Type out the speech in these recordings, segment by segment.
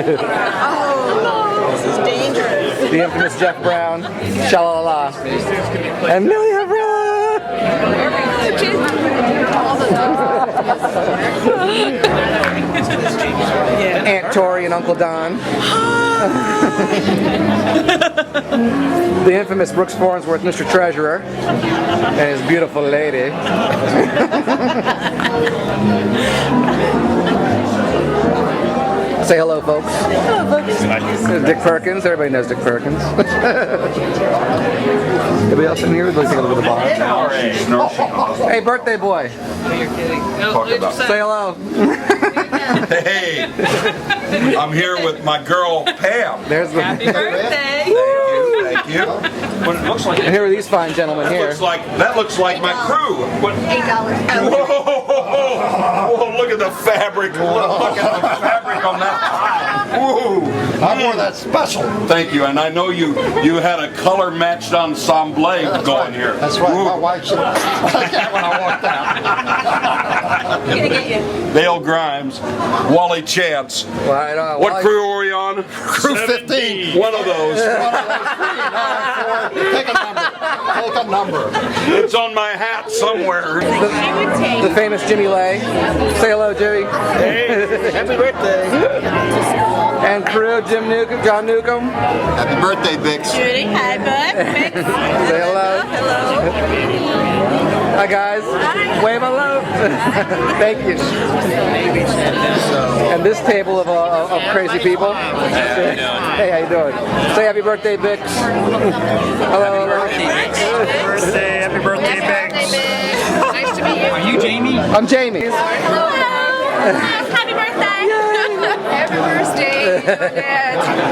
Oh, this is dangerous. The infamous Jeff Brown, Shalala, and Amelia Brown. Aunt Tori and Uncle Don. The infamous Brooks Farnsworth, Mr. Treasurer, and his beautiful lady. Say hello, folks. Hello, folks. Dick Perkins. Everybody knows Dick Perkins. Anybody else in here? Let's take a look at the bar. Hey, birthday boy. You're kidding. No, say hello. Hey, I'm here with my girl Pam. There's the Happy birthday. Thank you. What it looks like. And here are these fine gentlemen here. That looks like my crew. What? $8. Whoa, look at the fabric. Look at the fabric on that tie. Woo. I wore that special. Thank you, and I know you had a color matched ensemble going here. That's right. My wife said that when I walked out. I'm gonna get you. Dale Grimes, Wally Chance. What crew are we on? Crew 15. One of those. Take a number. Take a number. It's on my hat somewhere. The famous Jimmy Lay. Say hello, Jimmy. Hey, happy birthday. And crew, John Newcomb. Happy birthday, Bix. Judy, hi, bud. Say hello. Hello. Hi, guys. Hi. Wave hello. Thank you. And this table of crazy people. Hey, how you doing? Say happy birthday, Bix. Hello, hello. Happy birthday, Bix. Nice to meet you. Are you Jamie? I'm Jamie. Hello. Happy birthday. Happy birthday.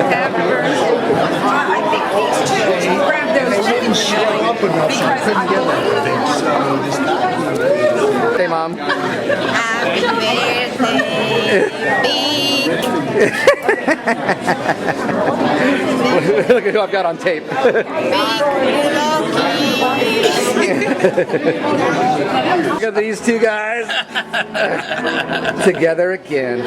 Happy birthday. I think these two grab those chickens Up enough so I couldn't get everything. Hey, Mom. Happy birthday, Look at who I've got on tape. Look at these two guys together again.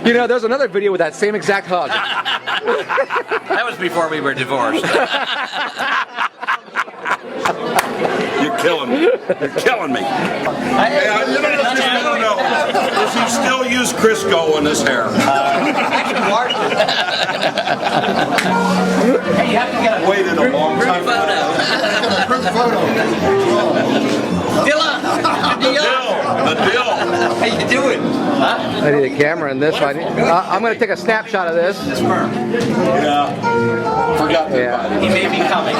You know, there's another video with that same exact hug. That was before we were divorced. You're killing me. You're killing me. No. Does he still use Crisco in his hair? Hey, you have to get a Waited a long time. Group photo. The dill. How you doing? Huh? I need a camera in this one. I'm going to take a snapshot of this. Yeah. Forgot to invite him. He may be coming.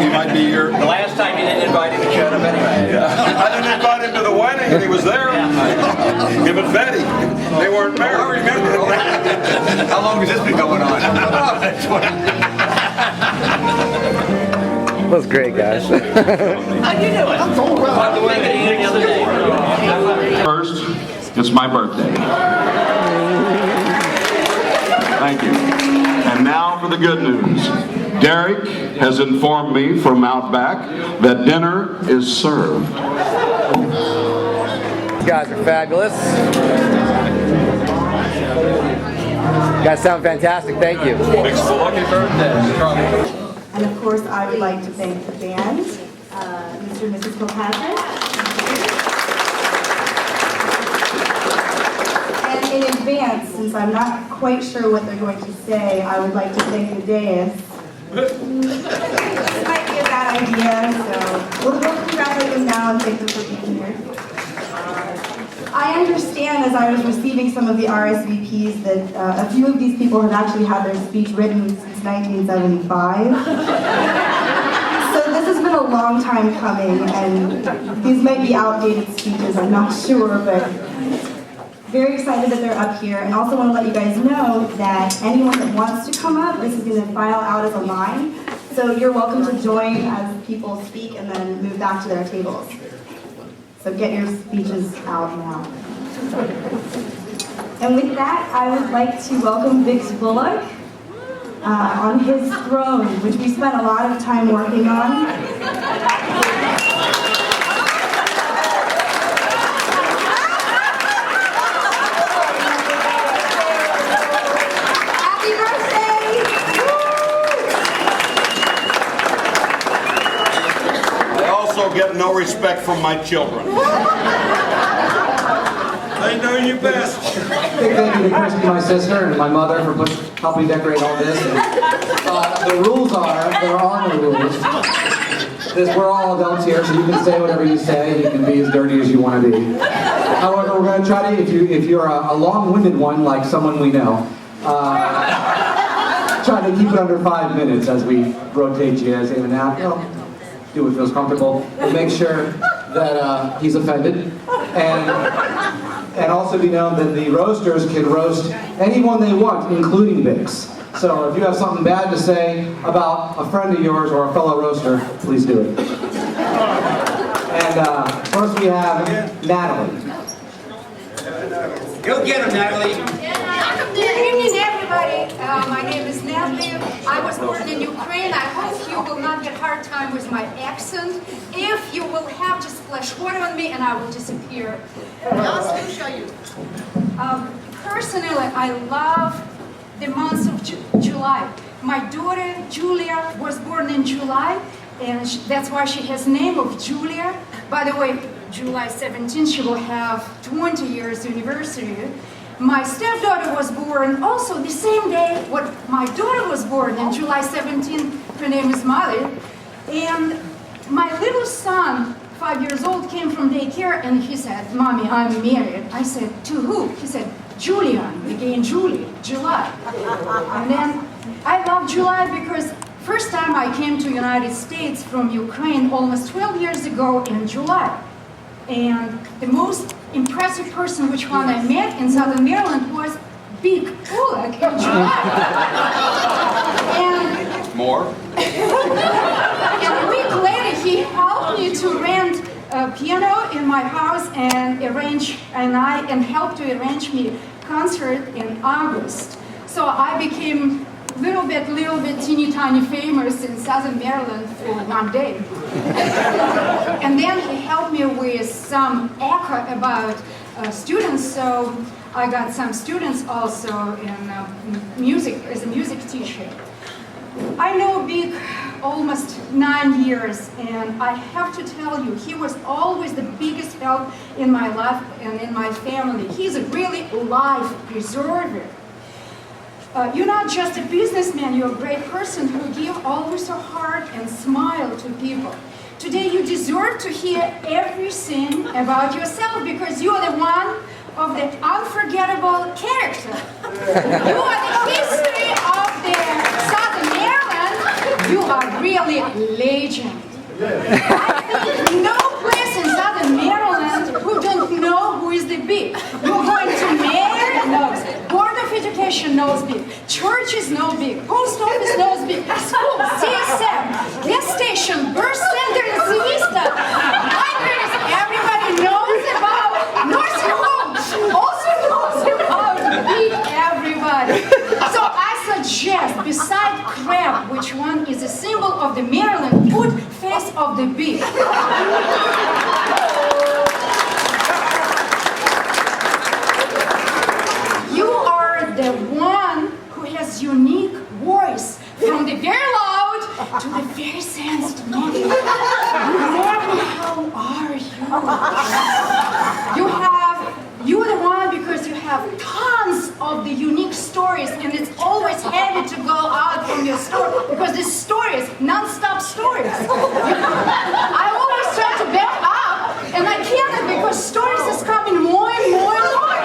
He might be here. The last time you didn't invite him, he showed up anyway. I didn't invite him to the wedding, and he was there. Him and Betty. They weren't married. I remember. How long has this been going on? That was great, guys. How you doing? I'm so well. By the way, the other day. First, it's my birthday. Thank you. And now for the good news. Derek has informed me from Outback that dinner is served. You guys are fabulous. You guys sound fantastic. Thank you. Happy birthday. And of course, I would like to thank the band, Mr. and Mrs. Kilpatrick. And in advance, since I'm not quite sure what they're going to say, I would like to thank the dais. This might be a bad idea, so we'll congratulate them now and thank them for being here. I understand, as I was receiving some of the RSVPs, that a few of these people have actually had their speech written since 1975. So this has been a long time coming, and these might be outdated speeches, I'm not sure, but very excited that they're up here, and also want to let you guys know that anyone that wants to come up, this is going to file out as a line, so you're welcome to join as people speak and then move back to their tables. So get your speeches out now. And with that, I would like to welcome Vix Bullock on his throne, which we spent a lot of time working on. no respect from my children. They know you best. Big thank you to Christy, my sister, and my mother for helping decorate all this. And, the rules are, there are no rules. We're all adults here, so you can say whatever you say. You can be as dirty as you want to be. However, we're going to try to, if you're a long-winded one, like someone we know, try to keep it under 5 minutes as we rotate you in and out. You know, do what feels comfortable. We'll make sure that he's offended. And also be known that the roasters can roast anyone they want, including Bix. So if you have something bad to say about a friend of yours or a fellow roaster, please do it. And first we have Natalie. Go get him, Natalie. Good evening, everybody. My name is Natalie. I was born in Ukraine. I hope you will not get a hard time with my accent. If you will have, just splash water on me and I will disappear. I'll show you. Personally, I love the month of July. My daughter, Julia, was born in July, and that's why she has the name of Julia. By the way, July 17th, she will have 20 years anniversary. My stepdaughter was born also the same day when my daughter was born, on July 17th. Her name is Molly. And my little son, 5 years old, came from daycare and he said, "Mommy, I'm married." I said, "To who?" He said, "Julia," again Julie, July. And then I love July because first time I came to United States from Ukraine almost 12 years ago in July. And the most impressive person which one I met in Southern Maryland was Big Bullock in July. And More? and a week later, he helped me to rent a piano in my house and helped to arrange me concert in August. So I became little bit, teeny tiny famous in Southern Maryland for one day. And then he helped me with some echo about students, so I got some students also in music, as a music teacher. I know Big almost 9 years, and I have to tell you, he was always the biggest help in my life and in my family. He's a really life preserver. You're not just a businessman, you're a great person who give always your heart and smile to people. Today you deserve to hear everything about yourself because you are the one of the unforgettable character. You are the history of the Southern Maryland. You are really a legend. I think no place in Southern Maryland who don't know who is the Big. You're going to mayor knows, Board of Education knows Big, churches know Big, post office knows Big, school, CSM, gas station, birth center in Vista, libraries, everybody knows about nursing homes, also knows about Big, everybody. So I suggest, beside crab, which one is a symbol of the Maryland, put face of the Big. You are the one who has unique voice, from the very loud to the very sensitive. Mommy, how are you? You're the one because you have tons of the unique stories, and it's always heavy to go out from your story because the stories, non-stop stories. I always try to back up, and I can't because stories is coming more and more and more.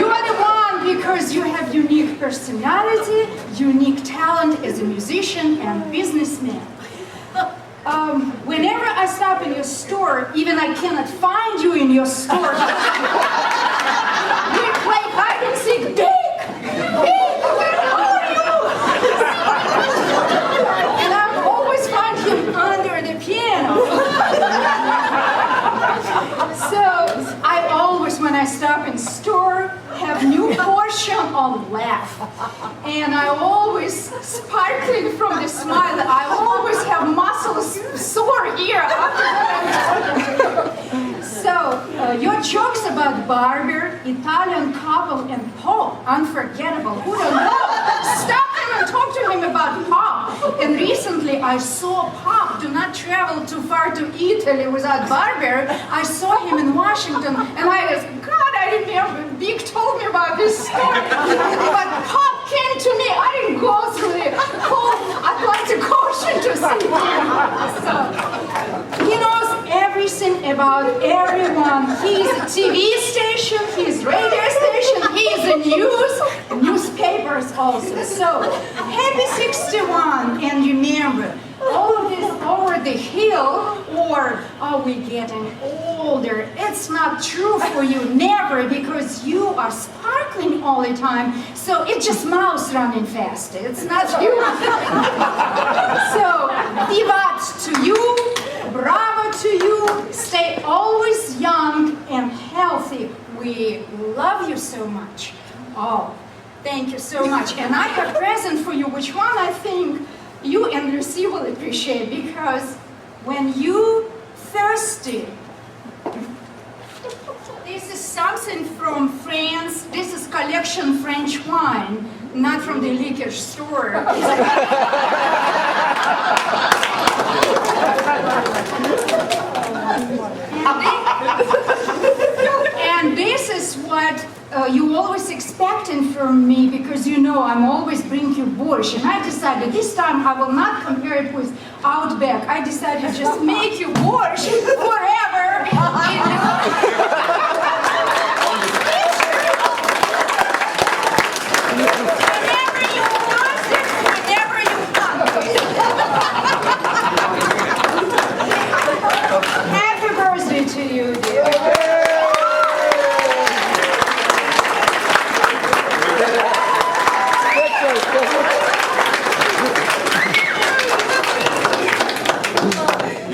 You are the one because you have unique personality, unique talent as a musician and businessman. Whenever I stop in your store, even I cannot find you in your store. We play hide and seek. Big! Big! Where are you? And I always find him under the piano. So I always, when I stop in store, have new portion on laugh. And I always sparkling from the smile. I always have muscles sore here after that. So your jokes about barber, Italian couple, and Paul, unforgettable. Who don't know? Stop him and talk to him about Paul. And recently I saw Pop do not travel too far to Italy without Barbara. I saw him in Washington, and I was, God, I remember, Vic told me about this story. But Pop came to me. I didn't go through the whole Atlantic Ocean to see him. So, he knows everything about everyone. He's a TV station, he's radio station, he's a newspapers also. So, happy 61, and remember, all of this over the hill, or are we getting older? It's not true for you, never, because you are sparkling all the time, so it's just mouse running fast. It's not you. So, vivat to you, bravo to you, stay always young and healthy. We love you so much. Oh, thank you so much. And I have a present for you, which one I think you and Lucy will appreciate, because when you thirsty, this is something from France. This is collection French wine, not from the liquor store. And this is what you always expecting from me, because you know I'm always bring you borscht, and I decided this time I will not compare it with Outback. I decided to just make you borscht forever. Whenever you want it, whenever you want it. Happy birthday to you, dear.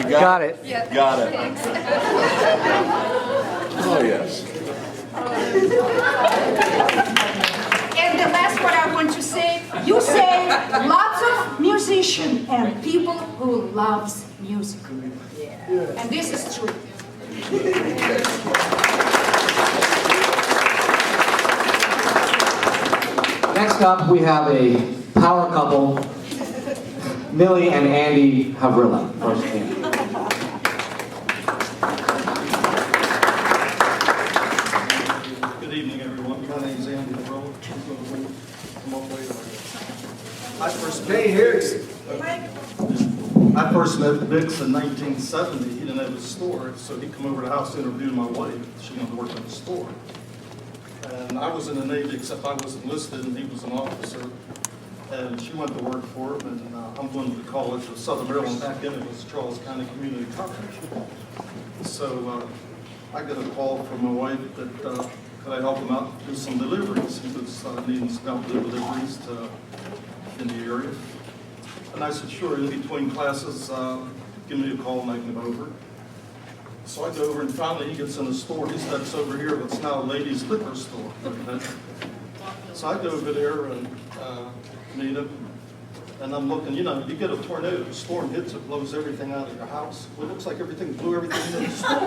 Got it. Got it. Oh, yes. And the last what I want to say, you say lots of musicians and people who loves music. And this is true. Next up, we have a power couple, Millie and Andy Havrilla. First team. Good evening, everyone. My name is Andy Bullock. I first met Bix in 1970. He didn't have a store, so he come over to the house to interview my wife. She went to work in the store. And I was in the Navy, except I was enlisted, and he was an officer. And she went to work for him, and I'm going to the College of Southern Maryland. Back then it was Charles County Community College. So I got a call from my wife that could I help him out do some deliveries. He was needing some help with deliveries in the area. And I said, sure, in between classes, give me a call and I can come over. So I go over, and finally he gets in the store. He steps over here, what's now a ladies' liquor store. So I go over there and meet him. And I'm looking, you know, you get a tornado, a storm hits, it blows everything out of your house. Well, it looks like everything blew everything into the store.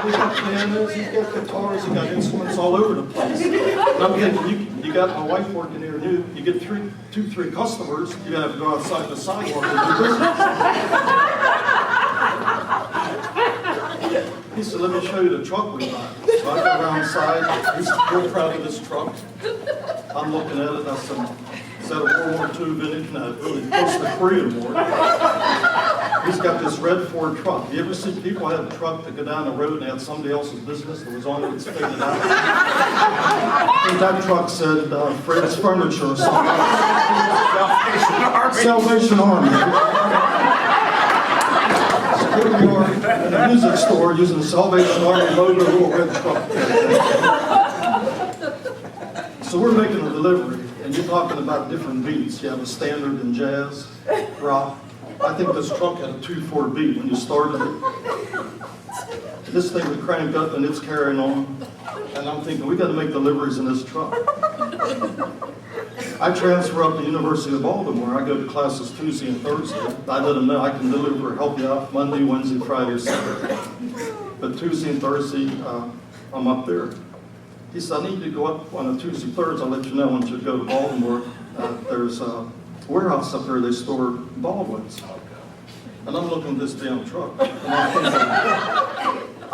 He's got pianos, he's got guitars, he's got instruments all over the place. And I'm thinking, you got my wife working here, and you get two, three customers, you're going to have to go outside the sidewalk and do business. He said, let me show you the truck we bought. So I go around inside, he's real proud of this truck. I'm looking at it, and I said, is that a World War II vintage? No, it really post the Korean War. He's got this red Ford truck. You ever see people have a truck that go down the road and they had somebody else's business that was on it, it's faded out? I think that truck said Fred's Furniture or something. Salvation Army. So here we are in a music store using the Salvation Army logo, little red truck. So we're making a delivery, and you're talking about different beats. You have a standard in jazz, rock. I think this truck had a 2/4 beat when you started it. This thing would crank up and it's carrying on. And I'm thinking, we got to make deliveries in this truck. I transfer up to the University of Baltimore. I go to classes Tuesday and Thursday. I let them know I can deliver, help you out Monday, Wednesday, Friday, Saturday. But Tuesday and Thursday, I'm up there. He said, I need you to go up on a Tuesday, Thursday. I'll let you know once you go to Baltimore. there's a warehouse up there, they store Baldwins. And I'm looking at this damn truck, and I'm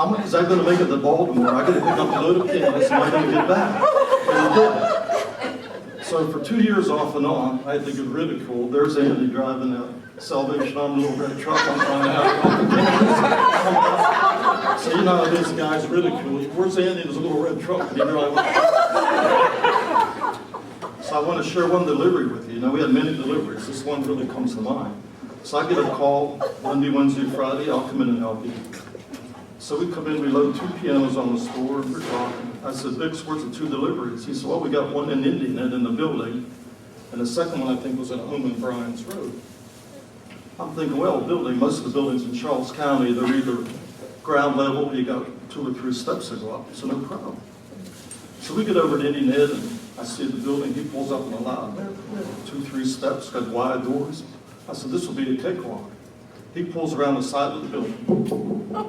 thinking, is that gonna make it to Baltimore? I gotta pick up a load of pianos, and I'm gonna get back. And it did. So for 2 years off and on, I had to get ridiculed. There's Andy driving that Salvation Army little red truck. I'm trying to have it. So you know how this guy's ridiculed. Where's Andy in his little red truck? Did he drive up? So I want to share one delivery with you. You know, we had many deliveries. This one really comes to mind. So I get a call Monday, Wednesday, Friday. I'll come in and help you. So we come in, we load 2 pianos on the store, and we're talking. I said, Vic's, where's the 2 deliveries? He said, well, we got one in Indian Head in the building, and the second one, I think, was at home in Bryan's Road. I'm thinking, well, most of the buildings in Charles County, they're either ground level, you got 2 or 3 steps to go up, so no problem. So we get over to Indian Head, and I see the building. He pulls up in a lot, 2, 3 steps, got wide doors. I said, this will be a cakewalk. He pulls around the side of the building.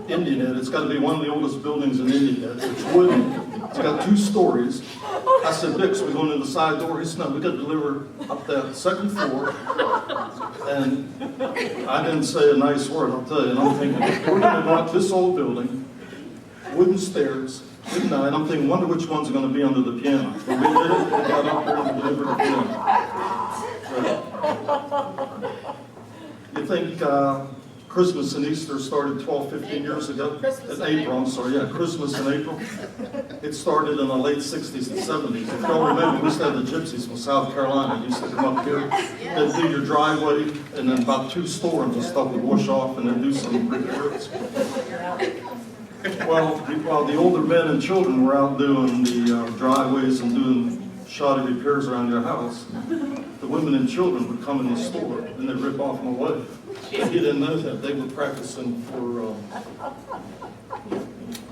Indian Head, it's got to be one of the oldest buildings in Indian Head. It's wooden. It's got 2 stories. I said, Vic, so we're going in the side door. He said, no, we got to deliver up that 2nd floor. And I didn't say a nice word, I'll tell you. And I'm thinking, we're going to go up this old building, wooden stairs, midnight. I'm thinking, wonder which one's going to be under the piano. But we did it. We got up there and delivered the piano. You think Christmas and Easter started 12, 15 years ago? April, I'm sorry, yeah, Christmas in April. It started in the late 60s and 70s. If y'all remember, we used to have the gypsies from South Carolina. Used to come up here, they'd do your driveway, and then about 2 storms and stuff would wash off, and then do some pretty tricks. Well, while the older men and children were out doing the driveways and doing shoddy repairs around your house, the women and children would come in the store and they'd rip off my wife. If you didn't know that, they were practicing for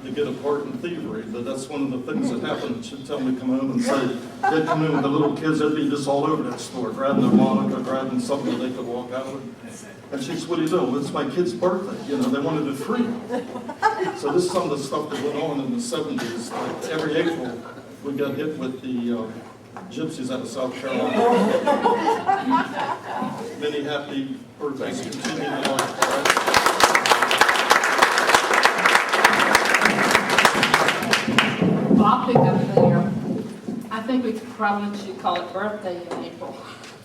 to get a part in thievery. But that's one of the things that happened. She'd tell me to come home and say, they'd come in with the little kids, they'd be just all over that store, grabbing their Monica, grabbing something that they could walk out with. And she said, what are you doing? Well, it's my kid's birthday. You know, they wanted it free. So this is some of the stuff that went on in the 70s. Like every April, we got hit with the gypsies out of South Carolina. Many happy birthdays continue in life. Well, I'll pick up there. I think we probably should call it birthday in April.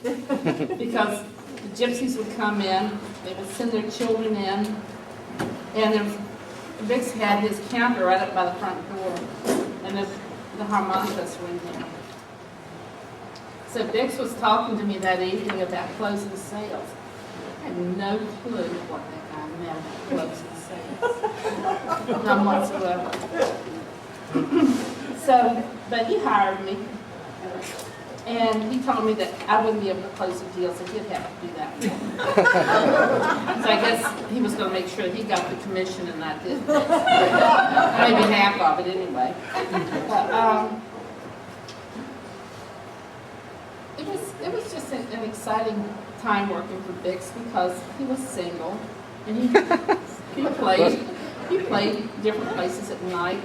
Because the gypsies would come in, they would send their children in, and Vic's had his counter right up by the front door, and the harmonicas were in there. So Vic's was talking to me that evening about closing sales. I had no clue what that guy meant about closing sales. None whatsoever. So, but he hired me, and he told me that I wouldn't be able to close the deals. I did have to do that for him. So I guess he was going to make sure he got the commission and I did. Maybe half of it anyway. But, it was just an exciting time working for Bix because he was single and he played different places at night.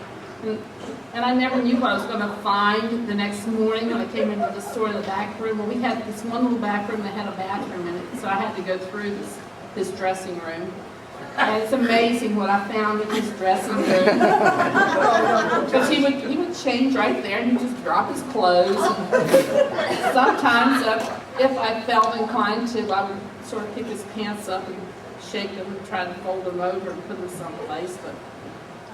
And I never knew what I was going to find the next morning when I came into the store in the back room. Well, we had this one little back room that had a bathroom in it, so I had to go through this dressing room. And it's amazing what I found in his dressing room. Because he would change right there and he'd just drop his clothes. And sometimes, if I felt inclined to, I would sort of pick his pants up and shake them and try to fold them over and put them someplace. But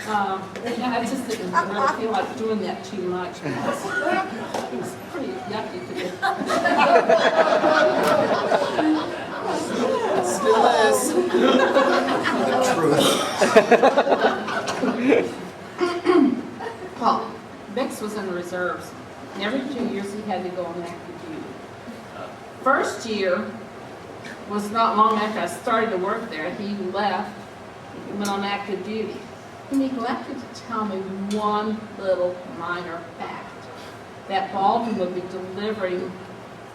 I just didn't really feel like doing that too much because it was pretty yucky to me. Still is. The truth. Well, Bix was in the reserves, and every 2 years he had to go on active duty. First year was not long after I started to work there. He left, he went on active duty. And he neglected to tell me one little minor fact, that Baldwin would be delivering,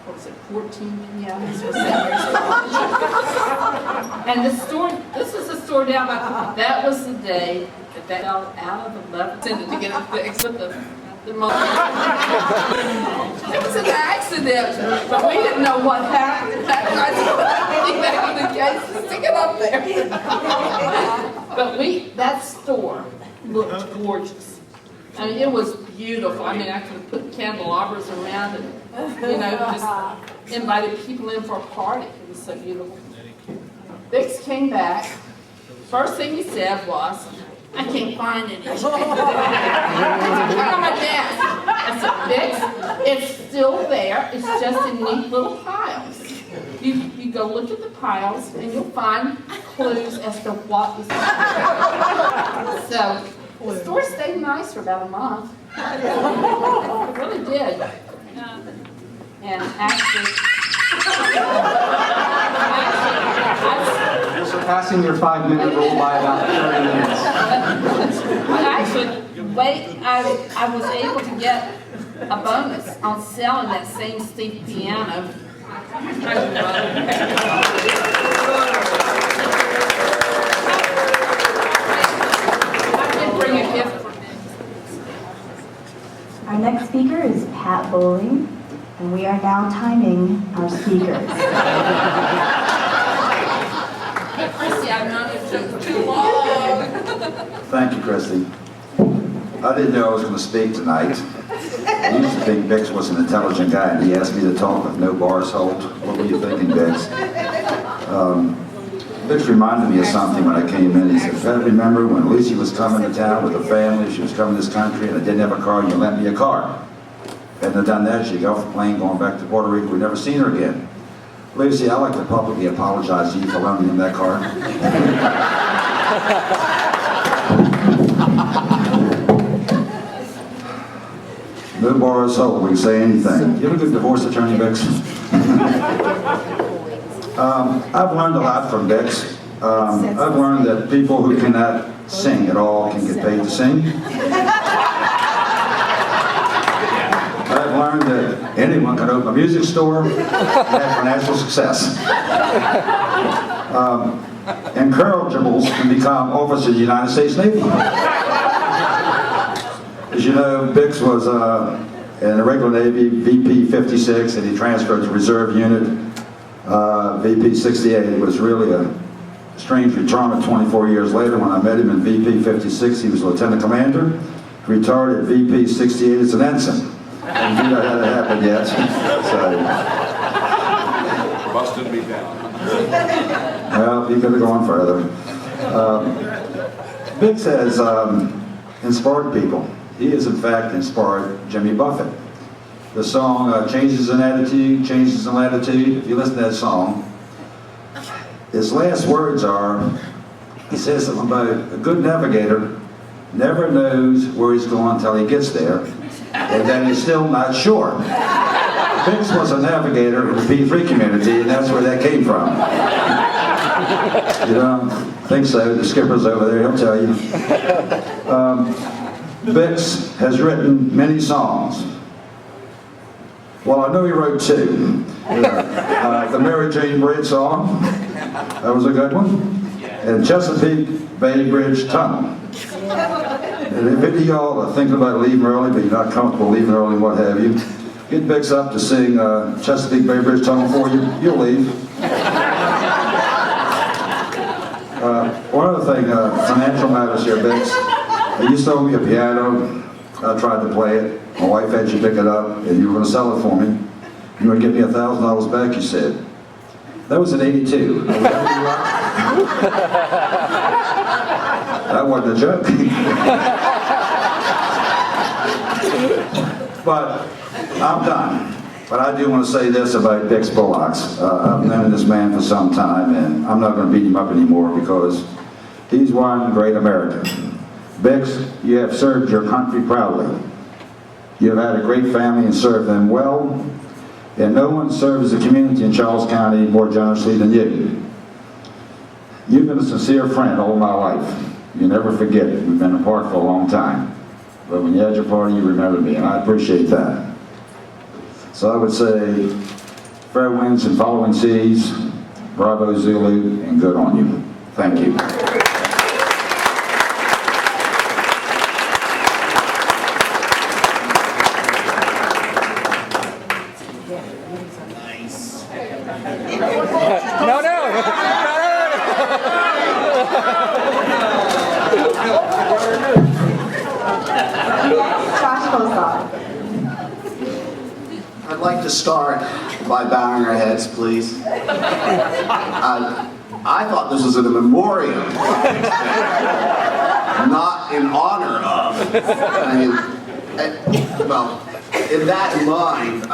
what was it, 14 pianos for 7 years. And the store, this is the store down by, that was the day that fell out of the left tended to get it fixed with the It was an accident, but we didn't know what happened. That the case to stick it up there. But that store looked gorgeous. I mean, it was beautiful. I mean, I could have put candelabras around it, just invited people in for a party. It was so beautiful. Bix came back. First thing he said was, I can't find any. It's on my desk. I said, Bix, it's still there. It's just in neat little piles. You go look at the piles and you'll find clues as to what is there. So the store stayed nice for about a month. It really did. And actually, You're surpassing your 5-minute rule by about 30 minutes. I was able to get a bonus on selling that same Steve piano. I did bring a gift for Bix. Our next speaker is Pat Bowling, and we are now timing our speakers. Chrissy, I've known you for too long. Thank you, Christy. I didn't know I was going to speak tonight. I used to think Bix was an intelligent guy, and he asked me to talk with no bars hold. What were you thinking, Bix? Bix reminded me of something when I came in. He said, I remember when Lucy was coming to town with her family, she was coming to this country, and I didn't have a car, and you lent me a car. Hadn't have done that, she'd get off the plane going back to Puerto Rico. We'd never seen her again. Lucy, I'd like to publicly apologize to you for loaning him that car. No bars hold, we can say anything. You have a good divorce attorney, Bix? I've learned a lot from Bix. I've learned that people who cannot sing at all can get paid to sing. I've learned that anyone can open a music store and have financial success. Incorrigibles can become officers of the United States Navy. As you know, Bix was in the regular Navy, VP 56, and he transferred to reserve unit, VP 68. It was really a strange retirement 24 years later. When I met him in VP 56, he was lieutenant commander. Retired at VP 68 as an ensign. And you know how that happened yet. So, Busted me down. well, he could have gone further. Bix has inspired people. He has, in fact, inspired Jimmy Buffett. The song Changes in Attitude, Changes in Latitude, if you listen to that song, his last words are, he says something about a good navigator never knows where he's going until he gets there, and then he's still not sure. Bix was a navigator in the P3 community, and that's where that came from. You don't think so? The skipper's over there, he'll tell you. Bix has written many songs. Well, I know he wrote two. The Mary Jane Bridge song, that was a good one. And Chesapeake Bay Bridge Tunnel. And if any of y'all are thinking about leaving early, but you're not comfortable leaving early, what have you, get Bix up to sing Chesapeake Bay Bridge Tunnel for you, you'll leave. One other thing, financial matters here, Bix. You sold me a piano. I tried to play it. My wife had you pick it up, and you were going to sell it for me. You were going to give me $1,000 back, you said. That was in '82. That wasn't a joke. But I'm done. But I do want to say this about Bix Bullock. I've known this man for some time, and I'm not going to beat him up anymore because he's one great American. Bix, you have served your country proudly. You have had a great family and served them well, and no one serves the community in Charles County more generously than you. You've been a sincere friend all my life. You never forget it. We've been apart for a long time. But when you had your party, you remembered me, and I appreciate that. So I would say, fair winds and following seas, bravo Zulu, and good on you. Thank you. close off. I'd like to start by bowing our heads, please. I thought this was a memoriam, not in honor of. Well, in that mind,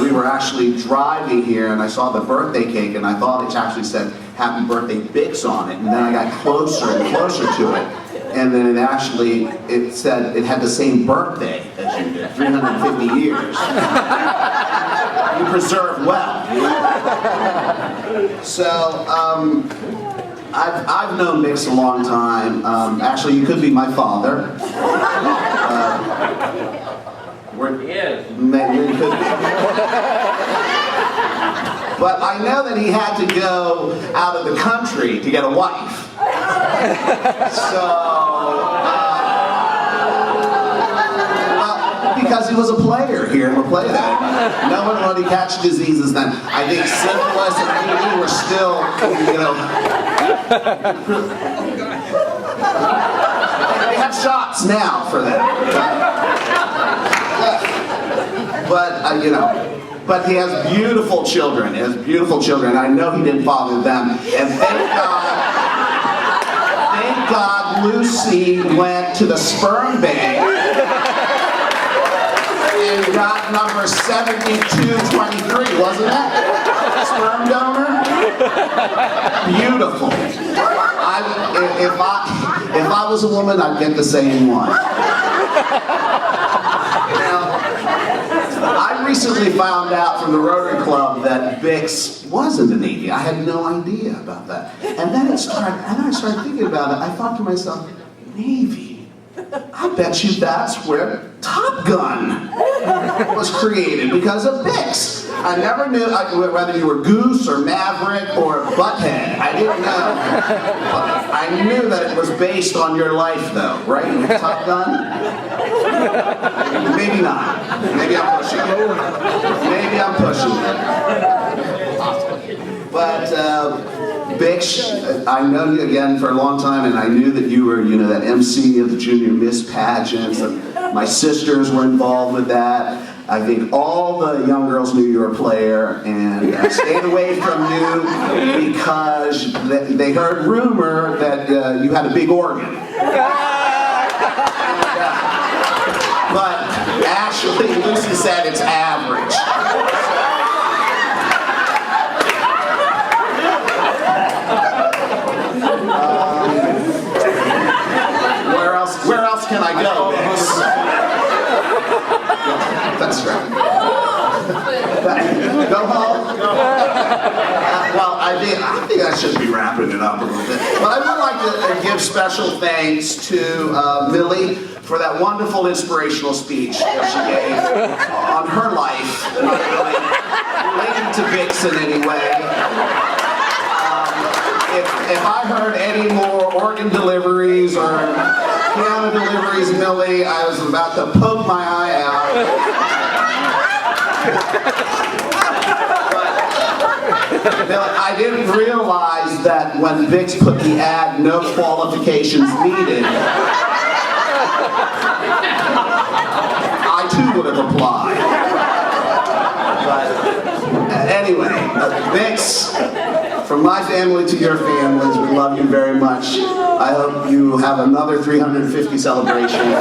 we were actually driving here and I saw the birthday cake and I thought it actually said Happy Birthday Bix on it, and then I got closer and closer to it. And then it said it had the same birthday as you did, 350 years. You preserved well. So, I've known Bix a long time. Actually, you could be my father. Maybe you could be. But I know that he had to go out of the country to get a wife. So, because he was a player here in La Plata. No one really catch diseases then. I think syphilis and TB were still, they have shots now for that. But he has beautiful children. I know he didn't father them. And thank God Lucy went to the sperm bank and got number 7223, wasn't it? Sperm donor? Beautiful. If I was a woman, I'd get the same one. Now, I recently found out from the Rotary Club that Bix was in the Navy. I had no idea about that. And then I started thinking about it. I thought to myself, Navy? I bet you that's where Top Gun was created, because of Bix. I never knew whether you were Goose or Maverick or Butthead. I didn't know. But I knew that it was based on your life, though, right? Top Gun? Maybe not. Maybe I'm pushing it. But Bix, I know you again for a long time, and I knew that you were, that MC of the Junior Miss pageants. My sisters were involved with that. I think all the young girls knew you were a player, and stayed away from you because they heard rumor that you had a big organ. But actually, Lucy said it's average. Where else can I go, Bix? That's right. Go home? Well, I think I should be wrapping it up a little bit. But I would like to give special thanks to Millie for that wonderful inspirational speech that she gave on her life, not really related to Bix in any way. If I heard any more organ deliveries or piano deliveries, Millie, I was about to poke my eye out. But I didn't realize that when Bix put the ad, no qualifications needed, I too would have applied. But anyway, Bix, from my family to your families, we love you very much. I hope you have another 350 celebration.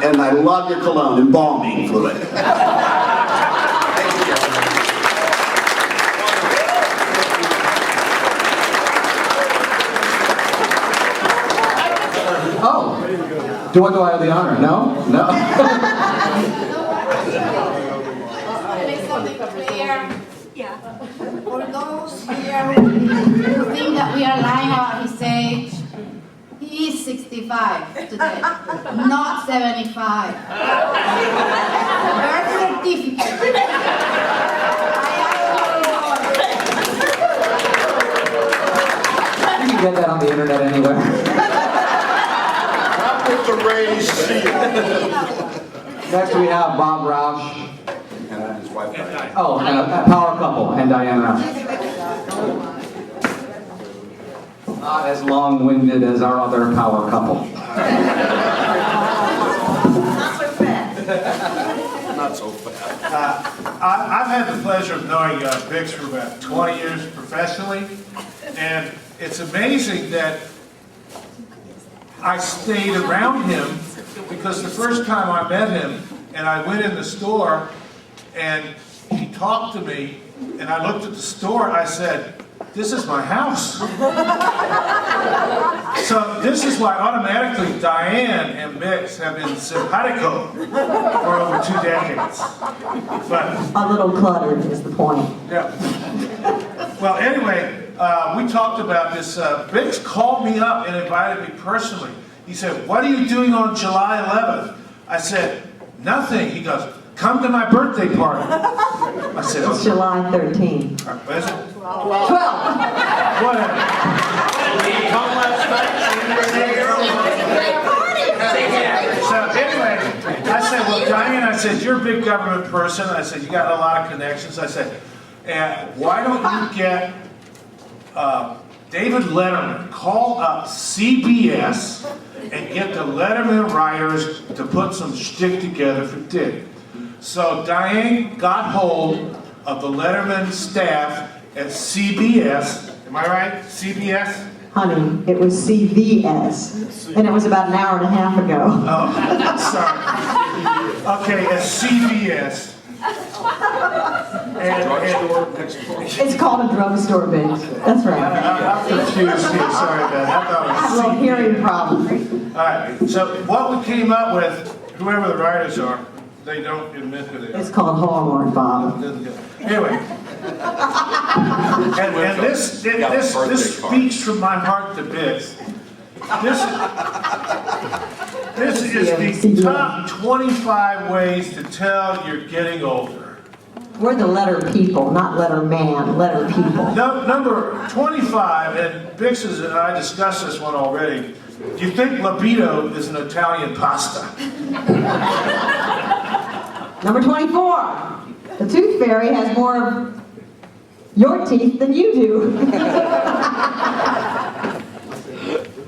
And I love your cologne, embalming fluid. Thank you. Oh, do I have the honor? No? Yeah. For those here who think that we are lying about his age, he is 65 today, not 75. Birth certificate. You can get that on the internet anywhere. Not with the raised seal. Next we have Bob Roush. And his wife Diane. Oh, and a power couple, and Diane Roush. Not as long-winded as our other power couple. not so fast. I've had the pleasure of knowing Bix for about 20 years professionally, and it's amazing that I stayed around him because the first time I met him and I went in the store and he talked to me and I looked at the store and I said, "This is my house." So this is why automatically Diane and Bix have been simpatico for over 2 decades. But a little cluttered is the point. yeah. Well, anyway, we talked about this. Bix called me up and invited me personally. He said, "What are you doing on July 11th?" I said, "Nothing." He goes, "Come to my birthday party." I said, It's July 13th. What is it? 12. Whatever. Come last night, So anyway, I said, "Well, Diane," I said, "you're a big government person." I said, "You got a lot of connections." I said, "And why don't you get David Letterman, call up CBS and get the Letterman writers to put some shtick together for Dick." So Diane got hold of the Letterman staff at CBS. Am I right? CBS? Honey, it was CVS, and it was about an hour and a half ago. Oh, sorry. Okay, at CBS. Drugstore next door. It's called a drugstore, bitch. That's right. I'm confused here. Sorry about that. I thought I have a it was little CBS. hearing problem. All right. So what we came up with, whoever the writers are, they don't admit who they are. It's called Hallmark, Bob. Anyway, and this speaks from my heart to Bix. This is the top 25 ways to tell you're getting older. We're the letter people, not letter man, letter people. Number 25, and Bix and I discussed this one already. Do you think libido is an Italian pasta? Number 24. The tooth fairy has more of your teeth than you do.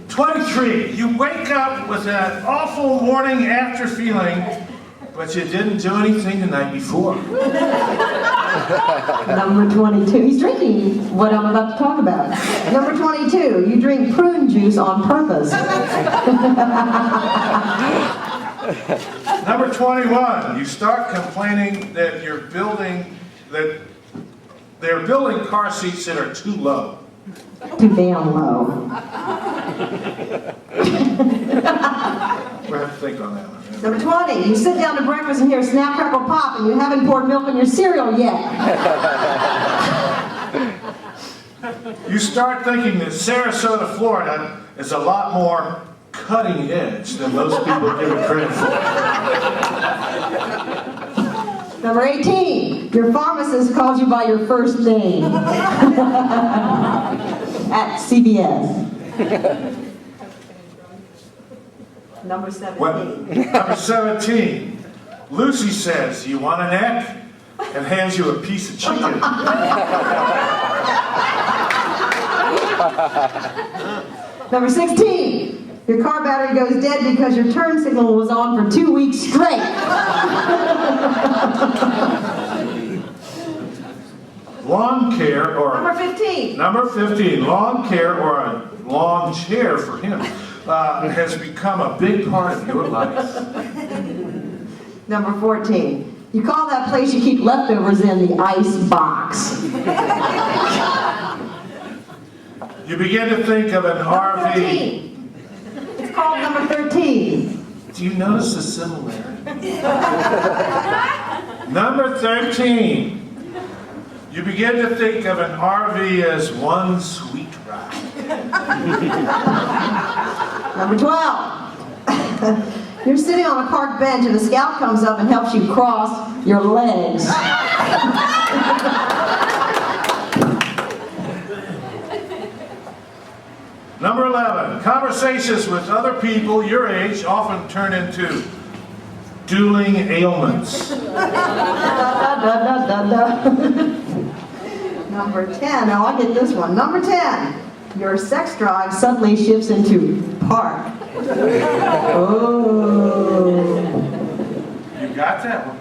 23. You wake up with that awful morning after feeling, but you didn't do anything the night before. Number 22. He's drinking what I'm about to talk about. Number 22. You drink prune juice on purpose. Number 21. You start complaining that they're building car seats that are too low. Too damn low. We'll have to think on that one. Number 20, you sit down to breakfast and hear snap, crackle, pop, and you haven't poured milk in your cereal yet. You start thinking that Sarasota, Florida is a lot more cutting edge than most people give it credit for. Number 18, your pharmacist calls you by your first name. At CVS. Number 17. Number 17. Lucy says, "You want an egg?" and hands you a piece of chicken. Number 16. Your car battery goes dead because your turn signal was on for 2 weeks straight. Lawn care or... Number 15. Number 15. Lawn care or a lawn chair for him has become a big part of your life. Number 14. You call that place you keep leftovers in the ice box. You begin to think of an RV. 13. It's called number 13. Do you notice the similarity? Number 13. You begin to think of an RV as one sweet ride. Number 12. You're sitting on a park bench and a scout comes up and helps you cross your legs. Number 11. Conversations with other people your age often turn into dueling ailments. Number 10. Now I get this one. Number 10. Your sex drive suddenly shifts into park. Oh. You got that one.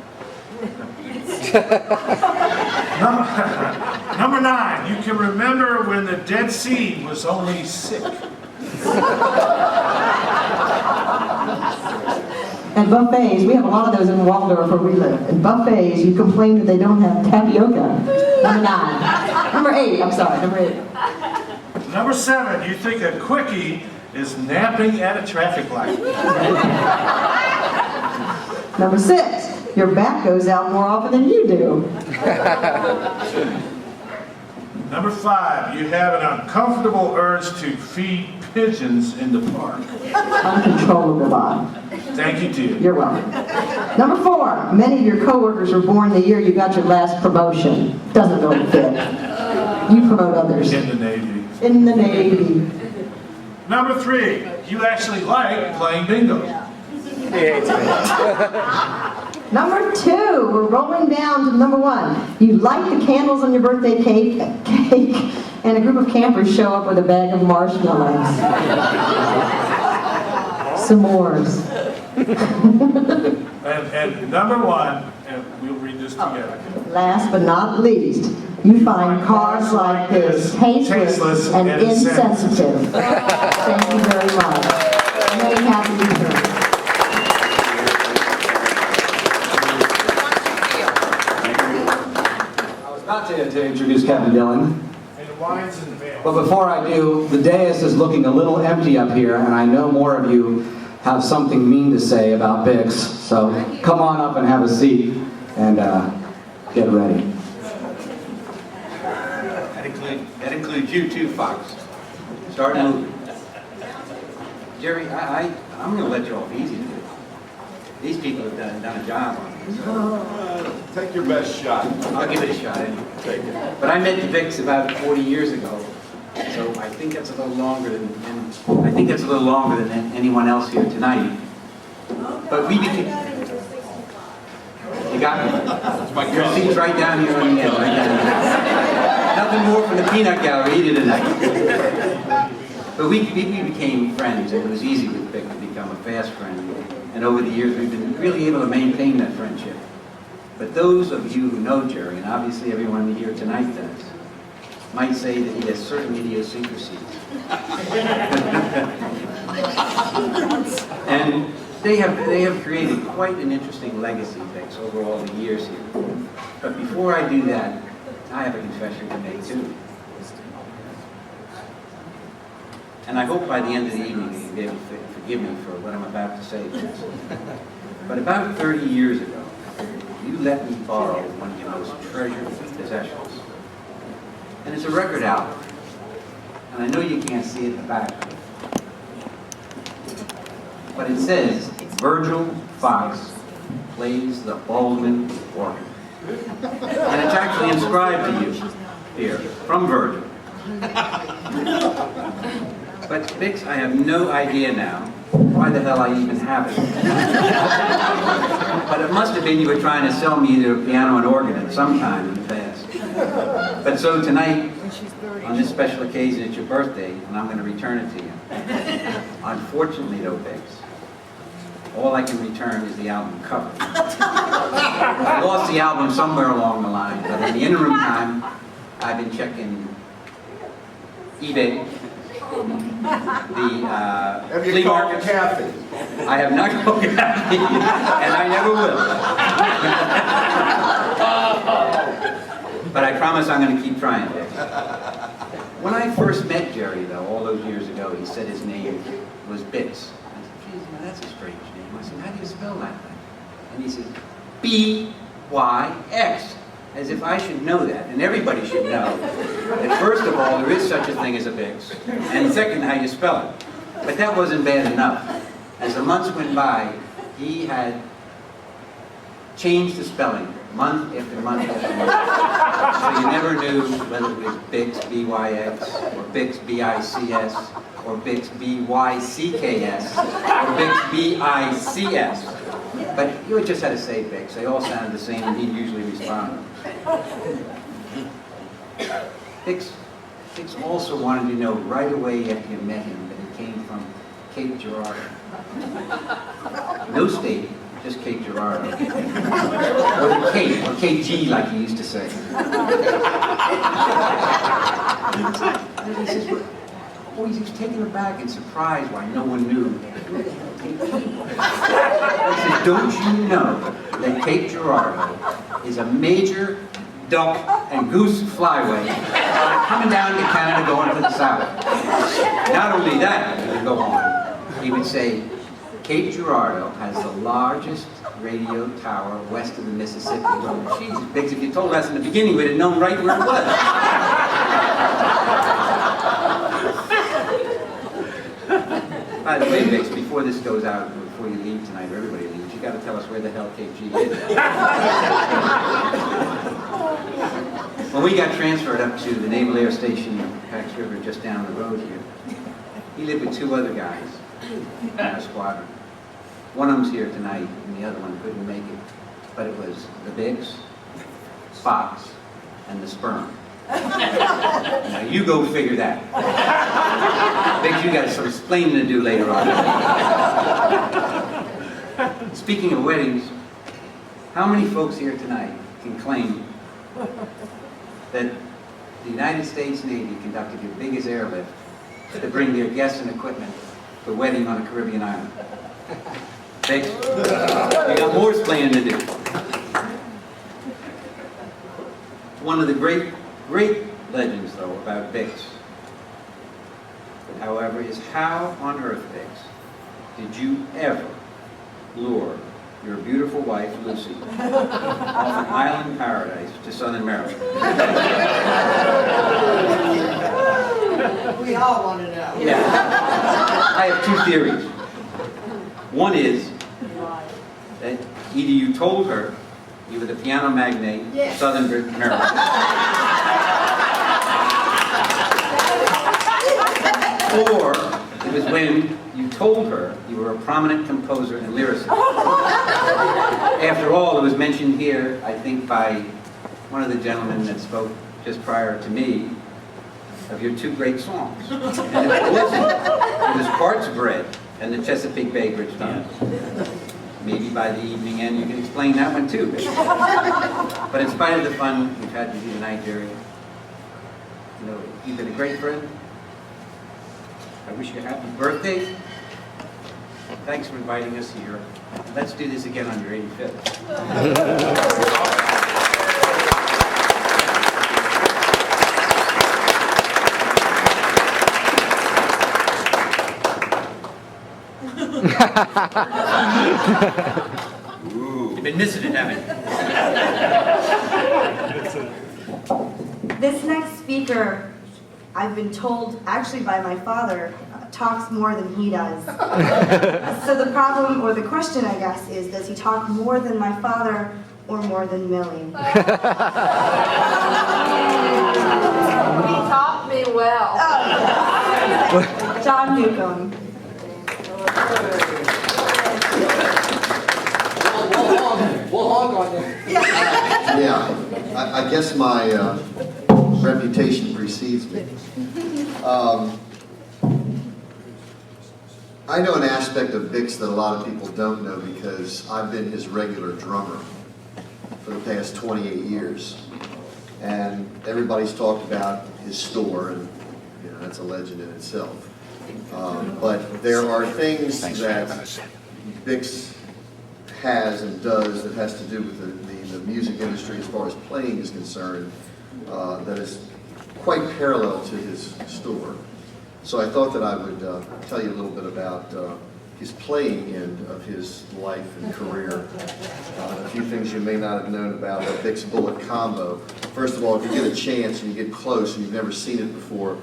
Number 9, you can remember when the Dead Sea was only sick. And buffets, we have a lot of those in Waldorf where we live. And buffets, you complain that they don't have tapioca. Number 9. Number 8, I'm sorry, number 8. Number 7, you think a quickie is napping at a traffic light. Number 6, your back goes out more often than you do. Number 5, you have an uncomfortable urge to feed pigeons in the park. Uncontrollable, Bob. Thank you, dear. You're welcome. Number 4, many of your coworkers were born the year you got your last promotion. Doesn't really fit. You promote others. In the Navy. In the Navy. Number 3, you actually like playing bingo. Number 2, we're rolling down to number 1. You light the candles on your birthday cake, and a group of campers show up with a bag of marshmallows. S'mores. And number 1, and we'll read this together. Last but not least, you find cars like this tasteless and insensitive. Thank you very much. Very happy to be here. About to introduce Kevin Dillon. And the wines and the mail. But before I do, the dais is looking a little empty up here, and I know more of you have something mean to say about Bix. So come on up and have a seat and get ready. That includes you too, Fox. Start moving. Jerry, I'm going to let you off easy today. These people have done a job on this. Take your best shot. I'll give it a shot anyway. Take it. But I met Vix about 40 years ago, so I think that's a little longer than anyone else here tonight. But we became. You got me. Your seat's right down here on the end. Right down here. Nothing more from the peanut gallery either tonight. But we became friends, and it was easy with Vic to become a fast friend. And over the years, we've been really able to maintain that friendship. But those of you who know Jerry, and obviously everyone here tonight does, might say that he has certain idiosyncrasies. And they have created quite an interesting legacy, Vix, over all the years here. But before I do that, I have a confession to make too. And I hope by the end of the evening you'll be able to forgive me for what I'm about to say. But about 30 years ago, you let me borrow one of your most treasured possessions. And it's a record album. And I know you can't see it in the back. But it says, Virgil Fox plays the Baldwin organ. And it's actually inscribed to you here, from Virgil. But Vix, I have no idea now why the hell I even have it. But it must have been you were trying to sell me either a piano and organ at some time in the past. But so tonight, on this special occasion, it's your birthday, and I'm going to return it to you. Unfortunately though, Vix, all I can return is the album cover. I lost the album somewhere along the line, but in the interim time, I've been checking eBay, the flea market. Kathy? I have not called Kathy, and I never will. But I promise I'm going to keep trying, Dick. When I first met Jerry, though, all those years ago, he said his name was Bix. I said, geez, that's a strange name. I said, how do you spell that thing? And he said, B-Y-X. As if I should know that, and everybody should know that first of all, there is such a thing as a Bix, and second, how you spell it. But that wasn't bad enough. As the months went by, he had changed the spelling, month after month after month. So you never knew whether it was Bix, B-Y-X, or Bix, B-I-C-S, or Bix, B-Y-C-K-S, or Bix, B-I-C-S. But you just had to say Bix. They all sounded the same, and he'd usually respond. Bix also wanted to know right away after you met him that he came from Cape Girardeau. No state, just Cape Girardeau. Or the Cape, or KG like he used to say. And he says, oh, he was taken aback and surprised why no one knew. He says, don't you know that Cape Girardeau is a major duck and goose flyway coming down to Canada going to the south? Not only that, he would go on, he would say, Cape Girardeau has the largest radio tower west of the Mississippi. Well, Jesus, Biggs, if you told us in the beginning, we'd have known right where it was. By the way, Biggs, before this goes out, before you leave tonight, or everybody leaves, you got to tell us where the hell KG is. When we got transferred up to the Naval Air Station in Pax River, just down the road here, he lived with 2 other guys in our squadron. One of them's here tonight, and the other one couldn't make it. But it was the Biggs, Fox, and the Sperm. Now you go figure that. Biggs, you got some explaining to do later on. Speaking of weddings, how many folks here tonight can claim that the United States Navy conducted the biggest airlift to bring their guests and equipment to a wedding on a Caribbean island? Biggs, you got more explaining to do. One of the great legends, though, about Biggs, however, is how on earth, Biggs, did you ever lure your beautiful wife, Lucy, off an island paradise to Southern Maryland? We all want to know. Yeah. I have 2 theories. One is that either you told her you were the piano magnate of Southern Maryland, or it was when you told her you were a prominent composer and lyricist. After all, it was mentioned here, I think, by one of the gentlemen that spoke just prior to me, of your 2 great songs. And it was Parts Bred and the Chesapeake Bay Bridge Tunnel. Maybe by the evening end you can explain that one too. But in spite of the fun we've had with you tonight, Jerry, you know, you've been a great friend. I wish you a happy birthday. Thanks for inviting us here. Let's do this again on your 85th. You've been missing it, haven't you? This next speaker, I've been told, actually by my father, talks more than he does. So the problem, or the question, I guess, is does he talk more than my father or more than Millie? He taught me well. John Newcomb. We'll hog on you. Yeah, I guess my reputation precedes me. I know an aspect of Bix that a lot of people don't know because I've been his regular drummer for the past 28 years. And everybody's talked about his store, and you know, that's a legend in itself. But there are things that Bix has and does that has to do with the music industry as far as playing is concerned that is quite parallel to his store. So I thought that I would tell you a little bit about his playing end of his life and career. A few things you may not have known about the Bix Bullock combo. First of all, if you get a chance and you get close and you've never seen it before,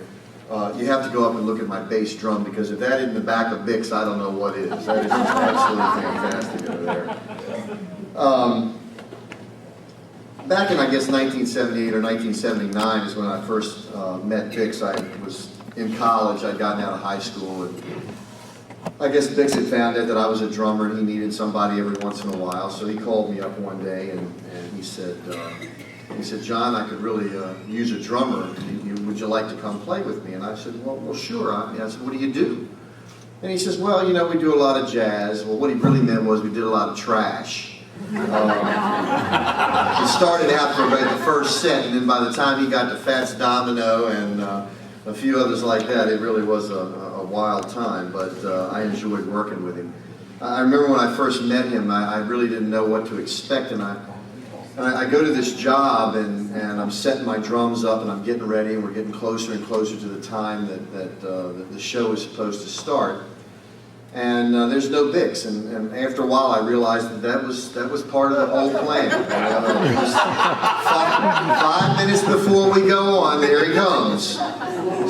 you have to go up and look at my bass drum, because if that isn't the back of Bix, I don't know what is. That is just absolutely fantastic over there. Back in, I guess, 1978 or 1979 is when I first met Bix. I was in college. I'd gotten out of high school, and I guess Bix had found out that I was a drummer and he needed somebody every once in a while. So he called me up one day and he said, John, I could really use a drummer. Would you like to come play with me? And I said, well sure. I said, what do you do? And he says, well, you know, we do a lot of jazz. Well, what he really meant was we did a lot of trash. He started out for about the first set, and then by the time he got to Fats Domino and a few others like that, it really was a wild time, but I enjoyed working with him. I remember when I first met him, I really didn't know what to expect, and I go to this job, and I'm setting my drums up, and I'm getting ready, and we're getting closer and closer to the time that the show is supposed to start. And there's no Bix, and after a while I realized that was part of the whole plan. Just 5 minutes before we go on, there he comes.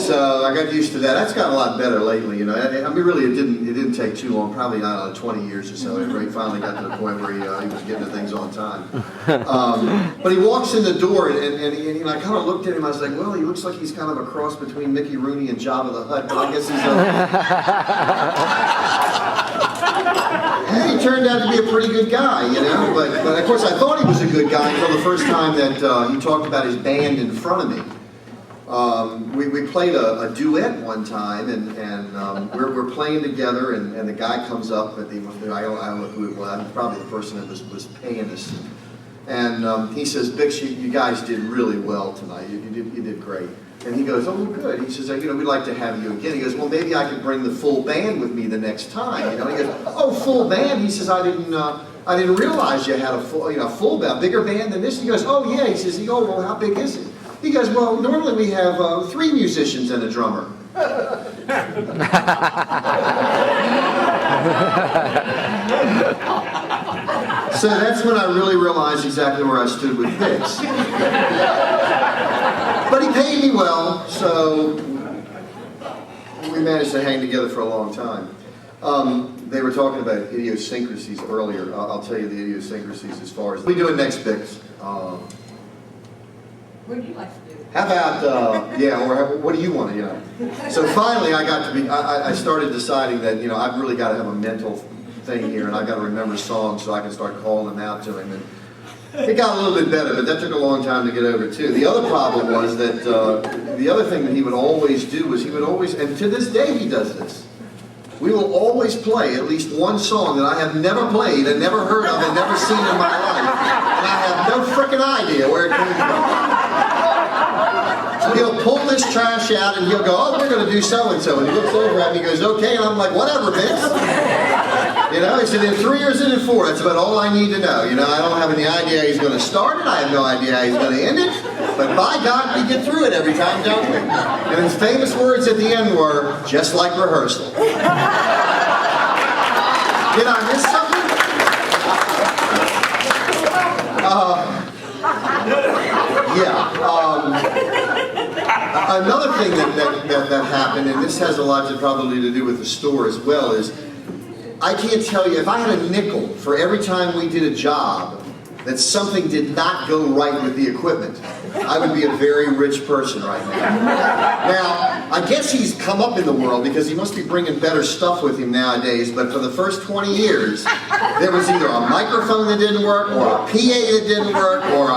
So I got used to that. That's gotten a lot better lately, you know. I mean, really, it didn't take too long. Probably, I don't know, 20 years or so. He finally got to the point where he was getting to things on time. But he walks in the door, and I kind of looked at him. I was like, well, he looks like he's kind of a cross between Mickey Rooney and Jabba the Hutt. But I guess he's he turned out to be a pretty good guy, you know. But of course, I thought he was a good guy until the first time that he talked about his band in front of me. We played a duet one time, and we're playing together, and the guy comes up at the, I don't know who it was, probably the person that was paying us, and he says, Bix, you guys did really well tonight. You did great. And he goes, oh, good. He says, you know, we'd like to have you again. He goes, well, maybe I could bring the full band with me the next time. You know, he goes, oh, full band? He says, I didn't realize you had a full band, bigger band than this. He goes, oh yeah. He says, oh, well, how big is it? He goes, well, normally we have 3 musicians and a drummer. So that's when I really realized exactly where I stood with Bix. But he paid me well, so we managed to hang together for a long time. They were talking about idiosyncrasies earlier. I'll tell you the idiosyncrasies as far as... What are we doing next, Bix? What would you like to do? How about, yeah, or what do you want to, you know? So finally I started deciding that, you know, I've really got to have a mental thing here, and I've got to remember songs so I can start calling them out to him. And it got a little bit better, but that took a long time to get over too. The other problem was that, the other thing that he would always do was he would always, and to this day he does this, we will always play at least one song that I have never played and never heard of and never seen in my life. And I have no frickin' idea where it came from. So he'll pull this trash out and he'll go, oh, we're going to do so-and-so. And he looks over at me and goes, okay. And I'm like, whatever, Vince. You know, he said, in 3 years and in 4, that's about all I need to know. You know, I don't have any idea how he's going to start it. I have no idea how he's going to end it. But by God, we get through it every time, don't we? And his famous words at the end were, just like rehearsal. Did I miss something? Another thing that happened, and this has a lot probably to do with the store as well, is I can't tell you, if I had a nickel for every time we did a job that something did not go right with the equipment, I would be a very rich person right now. Now, I guess he's come up in the world because he must be bringing better stuff with him nowadays, but for the first 20 years, there was either a microphone that didn't work, or a PA that didn't work, or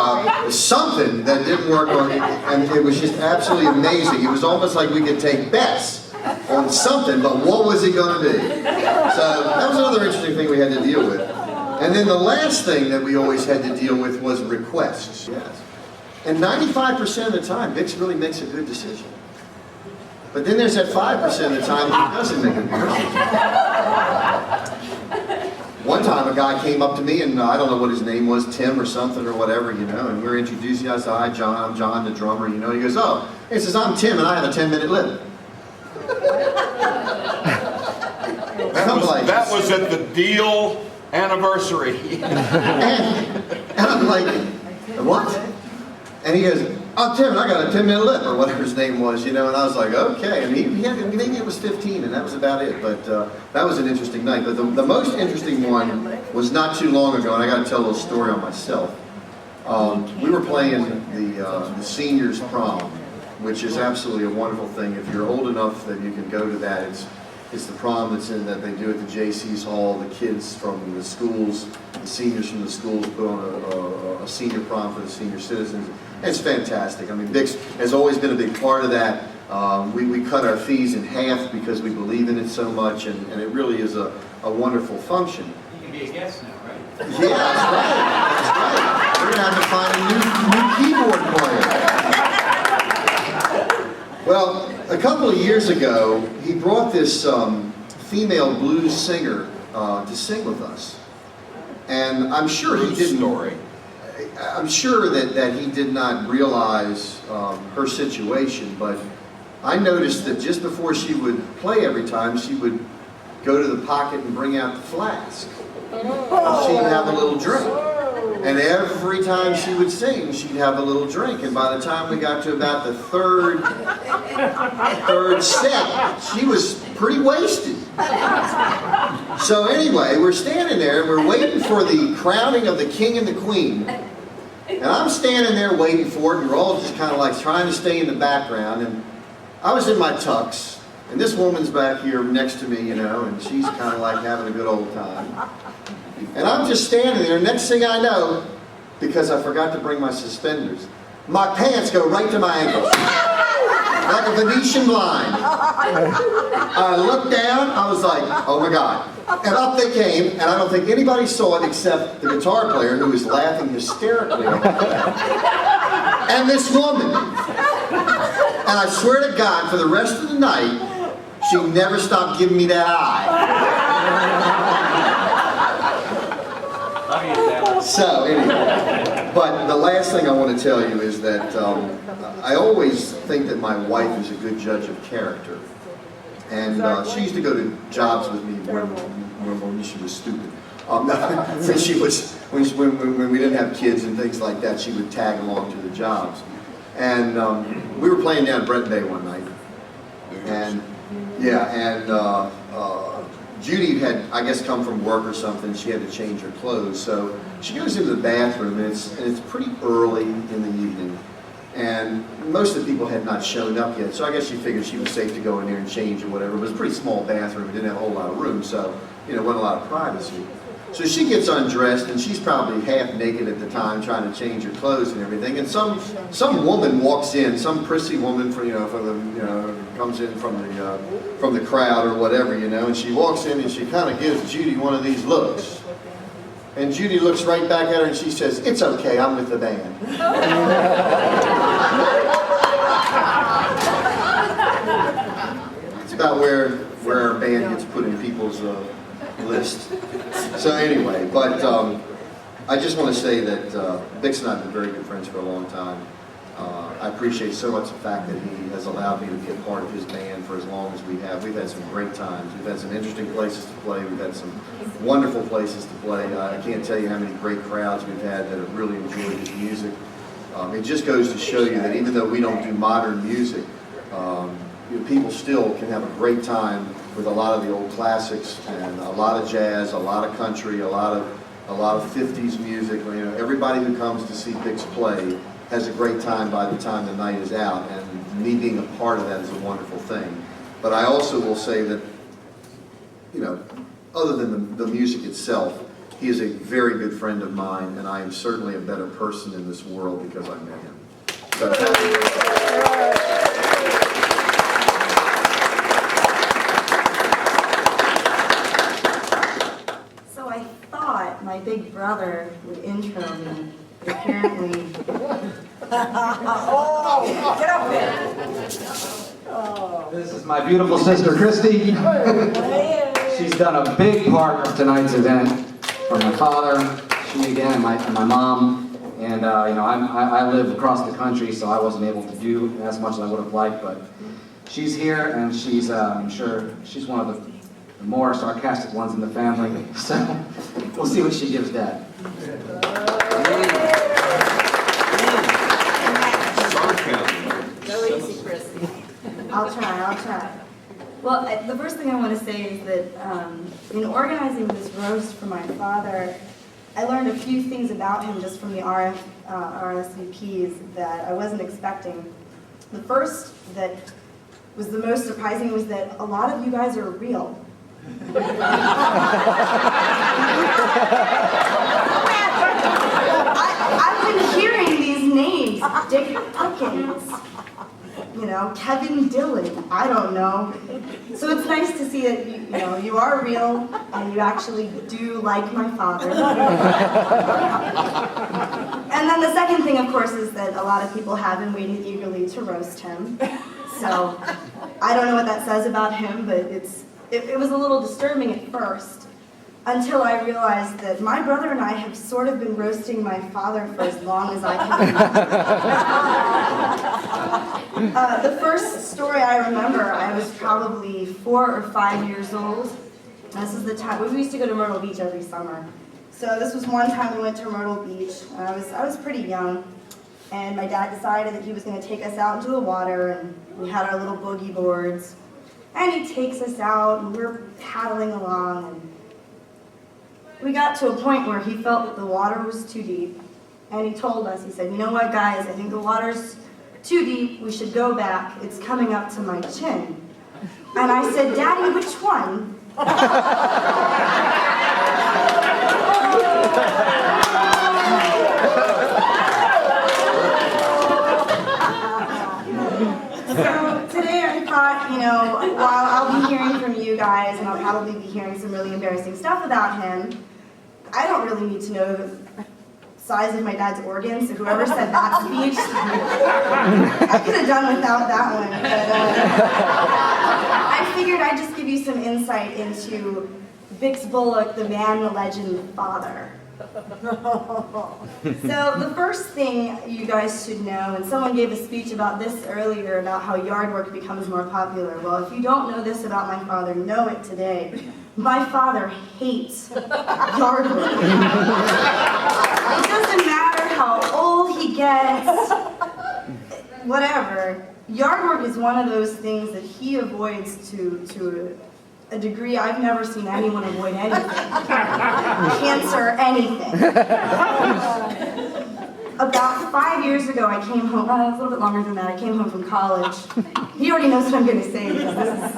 something that didn't work, and it was just absolutely amazing. It was almost like we could take bets on something, but what was it going to be? So that was another interesting thing we had to deal with. And then the last thing that we always had to deal with was requests. Yes. And 95% of the time, Bix really makes a good decision. But then there's that 5% of the time he doesn't make a good decision. One time a guy came up to me, and I don't know what his name was, Tim or something or whatever, you know, and we were introducing us. Hi, John, I'm John, the drummer, you know. He goes, oh, he says, I'm Tim, and I have a 10-minute limit. That was at the deal anniversary. and I'm like, what? And he goes, oh, Tim, I got a 10-minute lip, or whatever his name was, you know, and I was like, okay. And maybe it was 15, and that was about it. But that was an interesting night. But the most interesting one was not too long ago, and I got to tell a little story on myself. We were playing the seniors prom, which is absolutely a wonderful thing. If you're old enough that you can go to that, it's the prom that they do at the JC's Hall. The kids from the schools, the seniors from the schools put on a senior prom for the senior citizens. It's fantastic. I mean, Bix has always been a big part of that. We cut our fees in half because we believe in it so much, and it really is a wonderful function. You can be a guest now, right? Yeah, that's right. That's right. We're going to have to find a new keyboard player. Well, a couple of years ago, he brought this female blues singer to sing with us. And I'm sure he didn't. I'm sure that he did not realize her situation, but I noticed that just before she would play every time, she would go to the pocket and bring out the flask. And she'd have a little drink. And every time she would sing, she'd have a little drink. And by the time we got to about the third set, she was pretty wasted. So anyway, we're standing there, and we're waiting for the crowning of the king and the queen. And I'm standing there waiting for it, and we're all just kind of like trying to stay in the background. And I was in my tux, and this woman's back here next to me, you know, and she's kind of like having a good old time. And I'm just standing there, and next thing I know, because I forgot to bring my suspenders, my pants go right to my ankles, like a Venetian blind. I looked down, I was like, oh my God. And up they came, and I don't think anybody saw it except the guitar player, who was laughing hysterically. And this woman. And I swear to God, for the rest of the night, she never stopped giving me that eye. So anyway, but the last thing I want to tell you is that I always think that my wife is a good judge of character. And she used to go to jobs with me when she was stupid. When we didn't have kids and things like that, she would tag along to the jobs. And we were playing down Brent Bay one night. And Judy had, I guess, come from work or something. She had to change her clothes. So she goes into the bathroom, and it's pretty early in the evening. And most of the people had not shown up yet. So I guess she figured she was safe to go in there and change or whatever. It was a pretty small bathroom. It didn't have a whole lot of room, so, you know, wasn't a lot of privacy. So she gets undressed, and she's probably half naked at the time, trying to change her clothes and everything. And some woman walks in, some prissy woman comes in from the crowd or whatever, you know. And she walks in and she kind of gives Judy one of these looks. And Judy looks right back at her and she says, "It's okay, I'm with the band." It's about where our band gets put in people's list. So anyway, but I just want to say that Bix and I have been very good friends for a long time. I appreciate so much the fact that he has allowed me to be a part of his band for as long as we have. We've had some great times. We've had some interesting places to play. We've had some wonderful places to play. I can't tell you how many great crowds we've had that have really enjoyed his music. It just goes to show you that even though we don't do modern music, people still can have a great time with a lot of the old classics and a lot of jazz, a lot of country, a lot of 50s music. You know, everybody who comes to see Bix play has a great time by the time the night is out, and me being a part of that is a wonderful thing. But I also will say that, you know, other than the music itself, he is a very good friend of mine, and I am certainly a better person in this world because I met him. So, I thought my big brother would intro me. Apparently. Oh, get up there. This is my beautiful sister, Christy. She's done a big part of tonight's event for my father, she again, and my mom. And you know, I live across the country, so I wasn't able to do as much as I would have liked. But she's here, and she's, I'm sure, she's one of the more sarcastic ones in the family. So we'll see what she gives Dad. Go easy, Christy. I'll try. Well, the first thing I want to say is that in organizing this roast for my father, I learned a few things about him just from the RSVPs that I wasn't expecting. The first that was the most surprising was that a lot of you guys are real. I've been hearing these names, Dick Perkins, Kevin Dillon, I don't know. So it's nice to see that you are real and you actually do like my father. And then the second thing, of course, is that a lot of people have been waiting eagerly to roast him. So I don't know what that says about him, but it was a little disturbing at first, until I realized that my brother and I have sort of been roasting my father for as long as I can remember. The first story I remember, I was probably 4 or 5 years old. This is the time, we used to go to Myrtle Beach every summer. So this was one time we went to Myrtle Beach. I was pretty young, and my dad decided that he was going to take us out into the water, and we had our little boogie boards. And he takes us out, and we're paddling along, and we got to a point where he felt that the water was too deep, and he told us, he said, "You know what, guys, I think the water's too deep, we should go back, it's coming up to my chin." And I said, "Daddy, which one?" So today I thought, while I'll be hearing from you guys, and I'll probably be hearing some really embarrassing stuff about him, I don't really need to know the size of my dad's organs, so whoever said that speech, I could have done without that one. But I figured I'd just give you some insight into Bix Bullock, the man, the legend, the father. So the first thing you guys should know, and someone gave a speech about this earlier, about how yard work becomes more popular. Well, if you don't know this about my father, know it today. My father hates yard work. It doesn't matter how old he gets, whatever. Yard work is one of those things that he avoids to a degree I've never seen anyone avoid anything. Cancer, anything. About 5 years ago, I came home, a little bit longer than that, I came home from college. He already knows what I'm going to say, because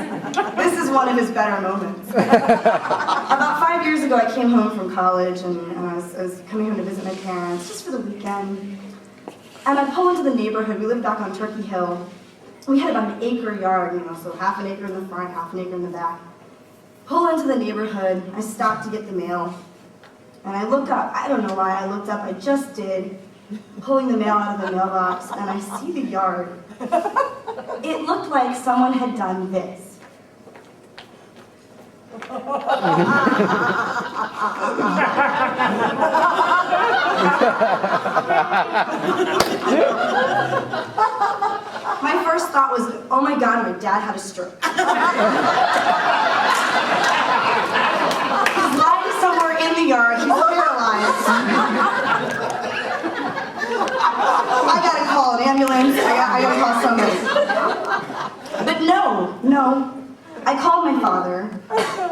this is one of his better moments. About 5 years ago, I came home from college, and I was coming home to visit my parents, just for the weekend. And I pull into the neighborhood. We lived back on Turkey Hill. We had about an acre yard, so half an acre in the front, half an acre in the back. Pull into the neighborhood, I stopped to get the mail, and I look up. I don't know why I looked up, I just did, pulling the mail out of the mailbox, and I see the yard. It looked like someone had done this. My first thought was, oh my God, my dad had a stroke. He's lying somewhere in the yard, he's paralyzed. I gotta call an ambulance, I gotta call somebody. But no. I called my father,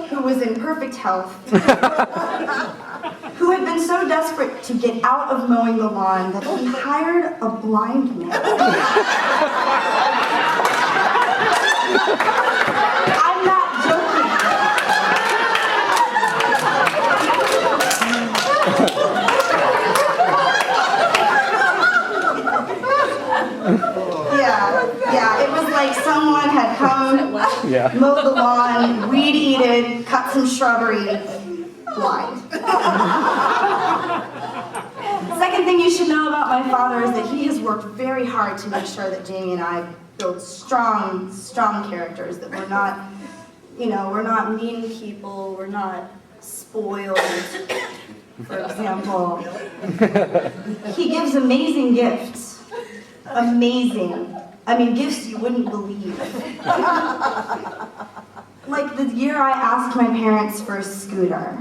who was in perfect health, who had been so desperate to get out of mowing the lawn that he hired a blind man. I'm not joking. Yeah, it was like someone had come, mowed the lawn, weed-eated, cut some shrubbery, blind. Second thing you should know about my father is that he has worked very hard to make sure that Jamie and I build strong characters, that we're not, we're not mean people, we're not spoiled, for example. He gives amazing gifts. Amazing. I mean, gifts you wouldn't believe. Like the year I asked my parents for a scooter.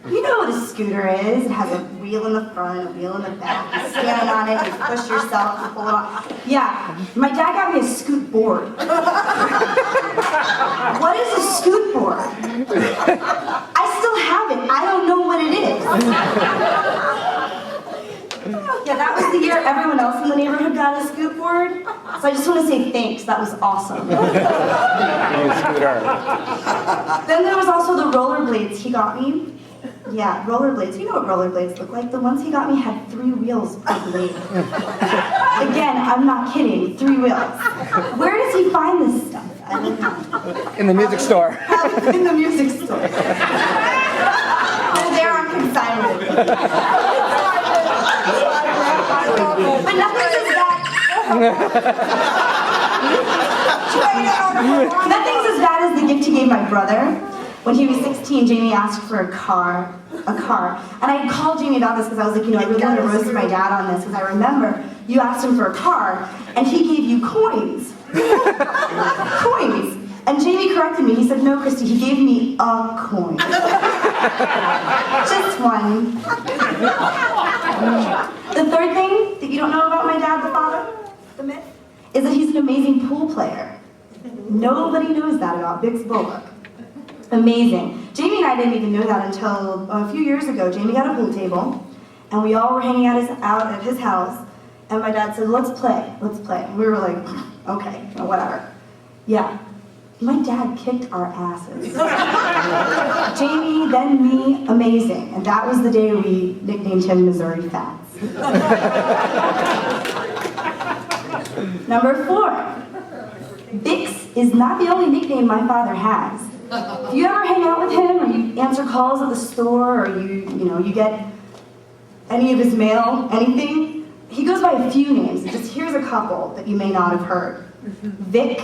You know what a scooter is. It has a wheel in the front, a wheel in the back. You stand on it, you push yourself, you pull it on. Yeah, my dad got me a scoot board. What is a scoot board? I still have it. I don't know what it is. Yeah, that was the year everyone else in the neighborhood got a scoot board. So I just want to say thanks, that was awesome. Then there was also the rollerblades he got me. Yeah, rollerblades. You know what rollerblades look like. The ones he got me had 3 wheels per blade. Again, I'm not kidding, 3 wheels. Where find this stuff? I don't know. In the music store. Probably in the music store. And there on consignment. But nothing's as bad. Nothing's as bad as the gift he gave my brother. When he was 16, Jamie asked for a car. And I called Jamie about this because I was like, I really want to roast my dad on this because I remember you asked him for a car and he gave you coins. Coins. And Jamie corrected me. He said, no, Christy, he gave me a coin. Just one. The third thing that you don't know about my dad, the father, the myth, is that he's an amazing pool player. Nobody knows that about Bix Bullock. Amazing. Jamie and I didn't even know that until a few years ago. Jamie got a pool table, and we all were hanging out at his house, and my dad said, let's play. And we were like, okay, whatever. Yeah. My dad kicked our asses. Jamie, then me, amazing. And that was the day we nicknamed him Missouri Fats. Number 4. Bix is not the only nickname my father has. If you ever hang out with him, or you answer calls at the store, or you get any of his mail, anything, he goes by a few names. Just here's a couple that you may not have heard. Vic,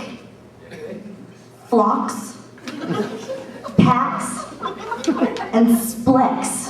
Phlox, Pax, and Splex.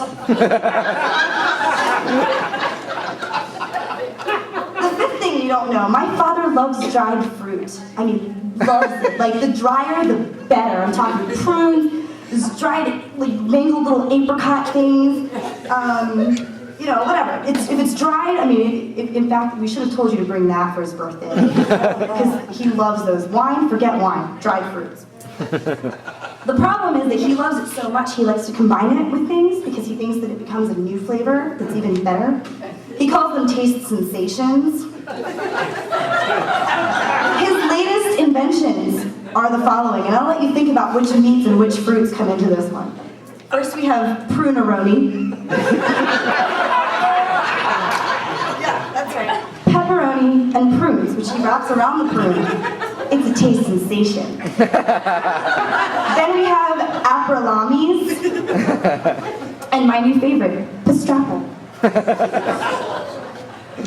The fifth thing you don't know, my father loves dried fruit. I mean, loves it. Like, the drier, the better. I'm talking prunes, this dried, like, mangled little apricot things, whatever. If it's dried, I mean, in fact, we should have told you to bring that for his birthday. Because he loves those. Wine, forget wine. Dried fruits. The problem is that he loves it so much, he likes to combine it with things because he thinks that it becomes a new flavor that's even better. He calls them taste sensations. His latest inventions are the following, and I'll let you think about which meats and which fruits come into this one. First we have pruneroni. Yeah, that's right. Pepperoni and prunes, which he wraps around the prune. It's a taste sensation. Then we have aprolamis, and my new favorite, pastrapple.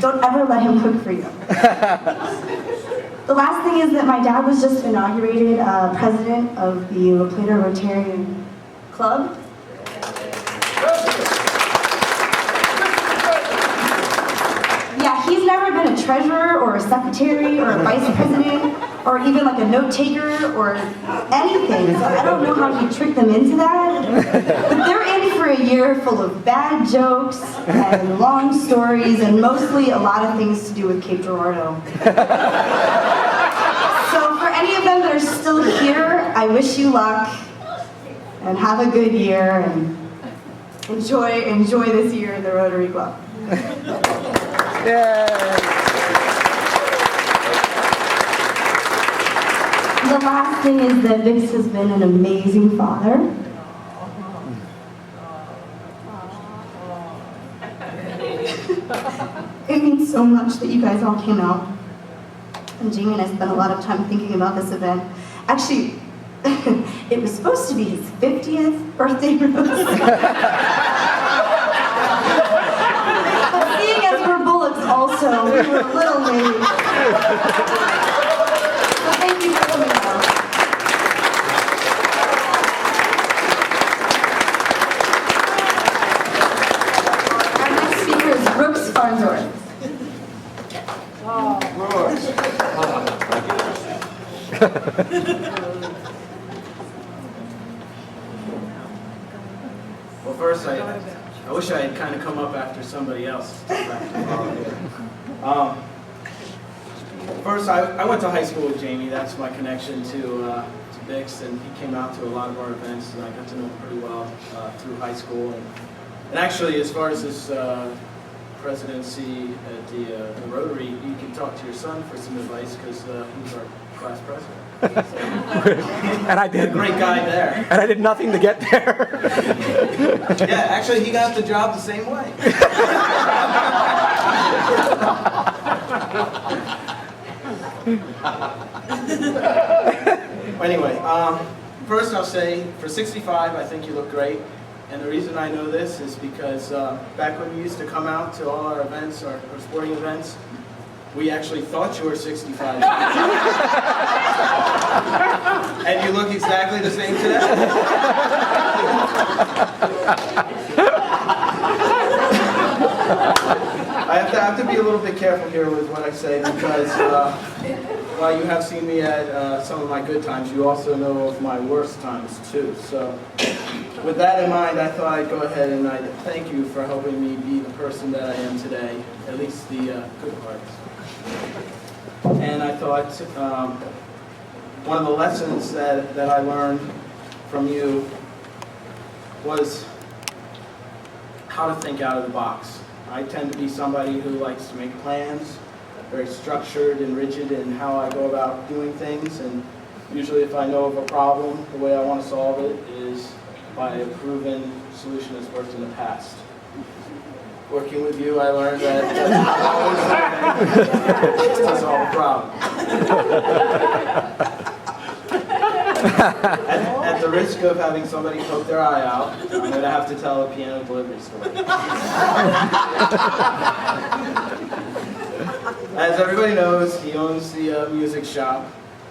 Don't ever let him cook for you. The last thing is that my dad was just inaugurated president of the La Plata Rotarian Club. Yeah, he's never been a treasurer or a secretary or a vice president or even like a note taker or anything. So I don't know how he tricked them into that. But they're in for a year full of bad jokes and long stories and mostly a lot of things to do with Cape Girardeau. So for any of them that are still here, I wish you luck and have a good year and enjoy this year in the Rotary Club. Yay! The last thing is that Bix has been an amazing father. It means so much that you guys all came out. And Jamie and I spent a lot of time thinking about this event. Actually, it was supposed to be his 50th birthday roast. But seeing as we're Bullocks also, we were a little late. So thank you for coming out. Our next speaker is Brooks Farnsworth. Well, first, I wish I had kind of come up after somebody else. First, I went to high school with Jamie. That's my connection to Bix, and he came out to a lot of our events, and I got to know him pretty well through high school. And actually, as far as his presidency at the Rotary, you can talk to your son for some advice because he's our class president. So, And I did. Great guy there. And I did nothing to get there. Yeah, actually, he got the job the same way. Anyway, first I'll say, for 65, I think you look great. And the reason I know this is because back when you used to come out to all our events, our sporting events, we actually thought you were 65. And you look exactly the same today. I have to be a little bit careful here with what I say because while you have seen me at some of my good times, you also know of my worst times too. So with that in mind, I thought I'd go ahead and I'd thank you for helping me be the person that I am today, at least the good parts. And I thought one of the lessons that I learned from you was how to think out of the box. I tend to be somebody who likes to make plans, very structured and rigid in how I go about doing things, and usually if I know of a problem, the way I want to solve it is by a proven solution that's worked in the past. Working with you, I learned that that's not always to solve a problem. At the risk of having somebody poke their eye out, I'm going to have to tell a piano delivery story. As everybody knows, he owns the music shop,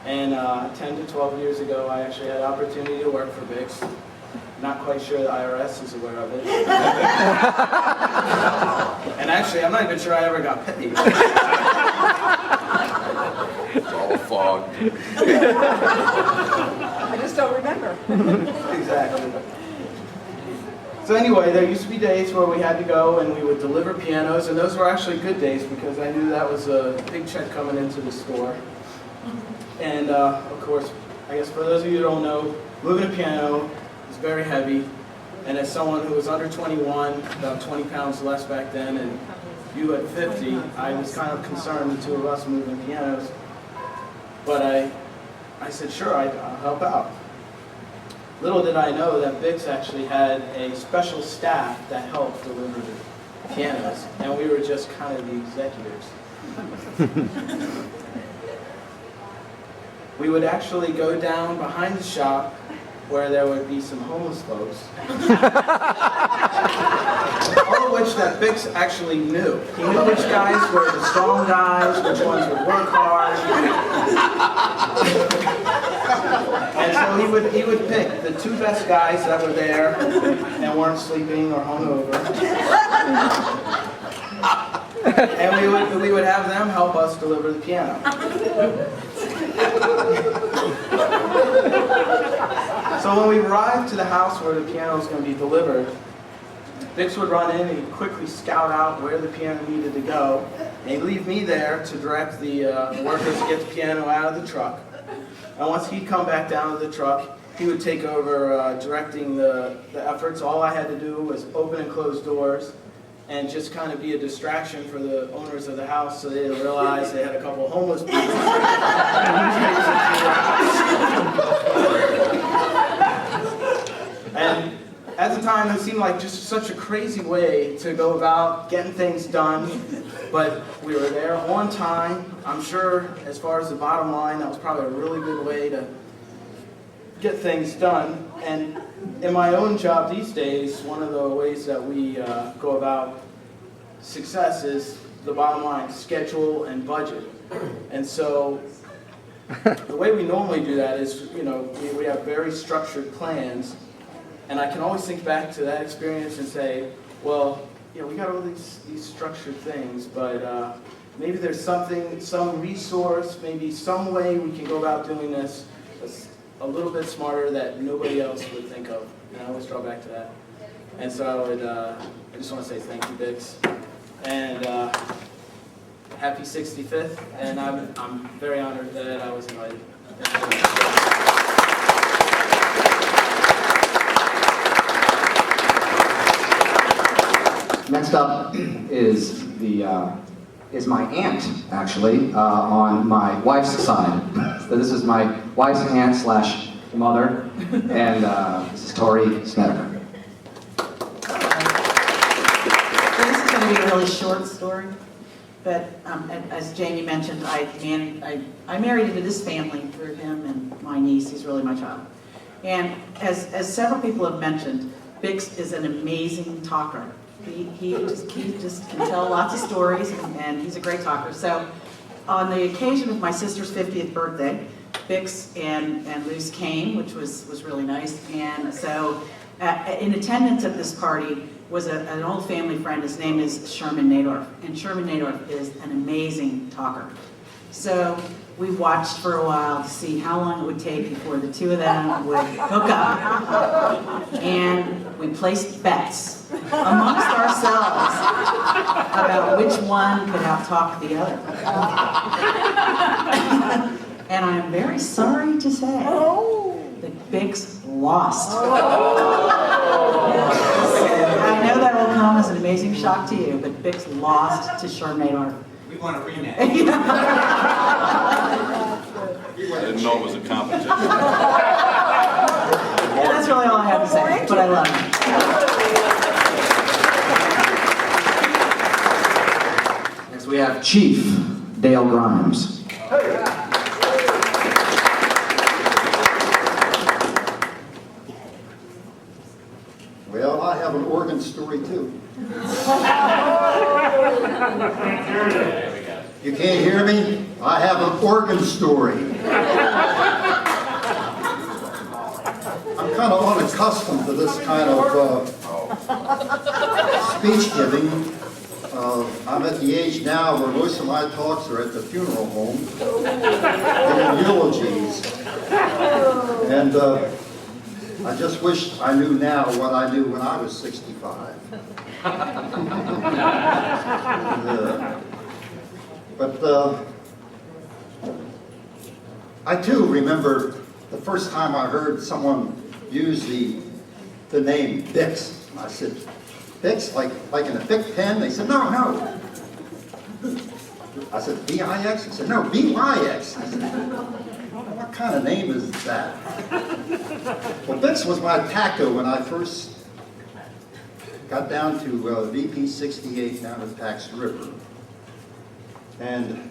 and 10 to 12 years ago, I actually had the opportunity to work for Bix. Not quite sure the IRS is aware of it. And actually, I'm not even sure I ever got paid. It's all fog. I just don't remember. Exactly. So anyway, there used to be days where we had to go and we would deliver pianos, and those were actually good days because I knew that was a big check coming into the store. And of course, I guess for those of you who don't know, moving a piano is very heavy. And as someone who was under 21, about 20 pounds less back then, and you at 50, I was kind of concerned, the two of us moving pianos. But I said, sure, I'll help out. Little did I know that Bix actually had a special staff that helped deliver the pianos, and we were just kind of the executives. We would actually go down behind the shop where there would be some homeless folks. All of which that Bix actually knew. He knew which guys were the strong guys, which ones would work hard. And so he would pick the two best guys that were there and weren't sleeping or hungover. And we would have them help us deliver the piano. So when we arrived to the house where the piano was going to be delivered, Bix would run in and he'd quickly scout out where the piano needed to go, and he'd leave me there to direct the workers to get the piano out of the truck. And once he'd come back down to the truck, he would take over directing the efforts. All I had to do was open and close doors and just kind of be a distraction for the owners of the house so they didn't realize they had a couple of homeless people. And at the time, it seemed like just such a crazy way to go about getting things done, but we were there on time. I'm sure, as far as the bottom line, that was probably a really good way to get things done. And in my own job these days, one of the ways that we go about success is the bottom line, schedule and budget. And so the way we normally do that is, we have very structured plans. And I can always think back to that experience and say, well, we got all these structured things, but maybe there's some resource, maybe some way we can go about doing this that's a little bit smarter that nobody else would think of. And I always draw back to that. And so I just want to say thank you, Bix. And happy 65th. And I'm very honored that I was invited. Thank you. Next up is my aunt, actually, on my wife's side. So this is my wife's aunt / mother, and this is Tori Snedeker. So this is going to be a really short story. But as Jamie mentioned, I married into this family through him and my niece. He's really my child. And as several people have mentioned, Bix is an amazing talker. He just can tell lots of stories, and he's a great talker. So on the occasion of my sister's 50th birthday, Bix and Luz came, which was really nice. And so in attendance at this party was an old family friend. His name is Sherman Nadorf. And Sherman Nadorf is an amazing talker. So we watched for a while to see how long it would take before the two of them would hook up. And we placed bets amongst ourselves about which one could out-talk the other. And I am very sorry to say that Bix lost. I know that will come as an amazing shock to you, but Bix lost to Sherman Nadorf. We want a rematch. I didn't know it was a competition. That's really all I have to say, but I love you. Next we have Chief Dale Grimes. Well, I have an organ story too. You can't hear me? I have an organ story. I'm kind of unaccustomed to this kind of speech giving. I'm at the age now where most of my talks are at the funeral home, giving eulogies. And I just wish I knew now what I knew when I was 65. But I too remember the first time I heard someone use the name Bix. I said, Bix, like in a Bic pen? They said, no. I said, B-I-X? They said, no, B-Y-X. I said, what kind of name is that? Well, Bix was my taco when I first got down to VP 68 down at Pax River. And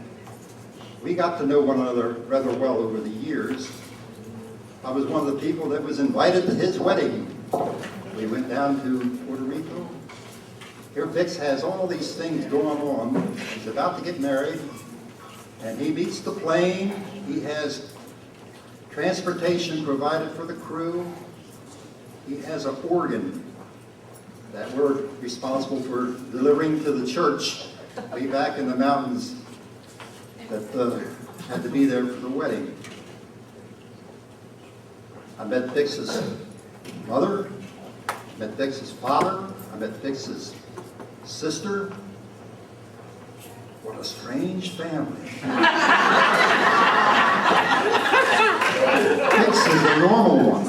we got to know one another rather well over the years. I was one of the people that was invited to his wedding. We went down to Puerto Rico. Here Bix has all these things going on. He's about to get married, and he meets the plane. He has transportation provided for the crew. He has an organ that we're responsible for delivering to the church way back in the mountains that had to be there for the wedding. I met Bix's mother, I met Bix's father, I met Bix's sister. What a strange family. Bix is a normal one.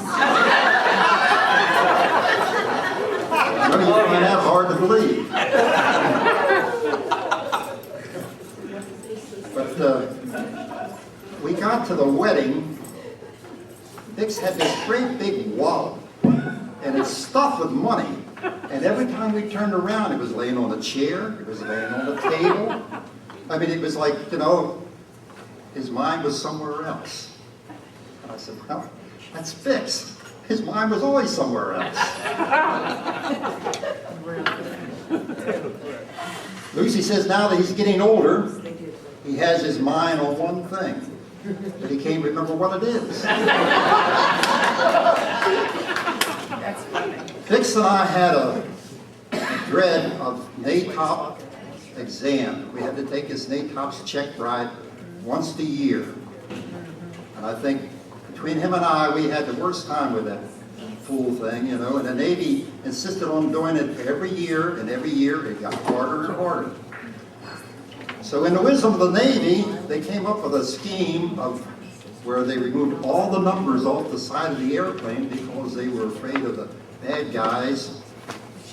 I know you find that hard to believe. But we got to the wedding. Bix had this great big wallet, and it's stuffed with money. And every time we turned around, it was laying on a chair, it was laying on the table. I mean, it was like, you know, his mind was somewhere else. And I said, well, that's Bix. His mind was always somewhere else. Lucy says now that he's getting older, he has his mind on one thing, but he can't remember what it is. That's funny. Bix and I had a dread of NATOP exam. We had to take his NATOP's check ride once a year. And I think between him and I, we had the worst time with that fool thing, you know, and the Navy insisted on doing it every year, and every year it got harder and harder. So in the wisdom of the Navy, they came up with a scheme of where they removed all the numbers off the side of the airplane because they were afraid of the bad guys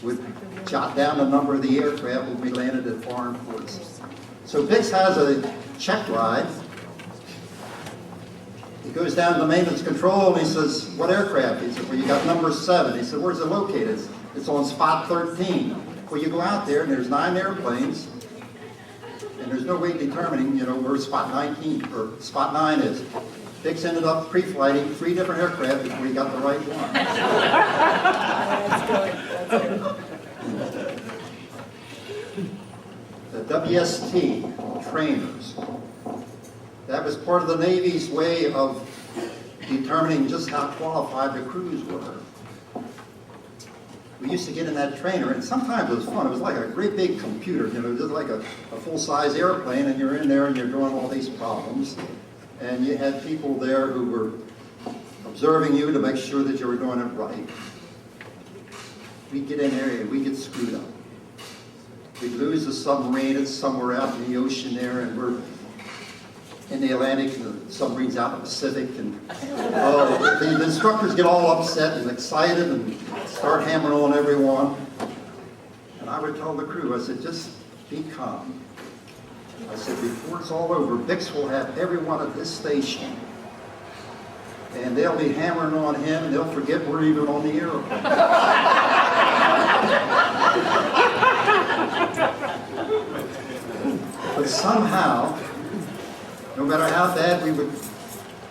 would jot down the number of the aircraft when we landed at foreign ports. So Bix has a check ride. He goes down to the maintenance control and he says, what aircraft? He said, well, you got number 7. He said, where's it located? It's on spot 13. Well, you go out there and there's 9 airplanes. and there's no way of determining, where spot 19 or spot 9 is. Bix ended up pre-flighting 3 different aircraft before he got the right one. The WST trainers. That was part of the Navy's way of determining just how qualified the crews were. We used to get in that trainer, and sometimes it was fun. It was like a great big computer, just like a full-size airplane, and you're in there and you're doing all these problems. And you had people there who were observing you to make sure that you were doing it right. We'd get in there and we'd get screwed up. We'd lose a submarine, it's somewhere out in the ocean there, and we're in the Atlantic, and the submarine's out in the Pacific, and the instructors get all upset and excited and start hammering on everyone. And I would tell the crew, I said, just be calm. I said, before it's all over, Bix will have everyone at this station, and they'll be hammering on him, and they'll forget we're even on the airplane. But somehow, no matter how bad we would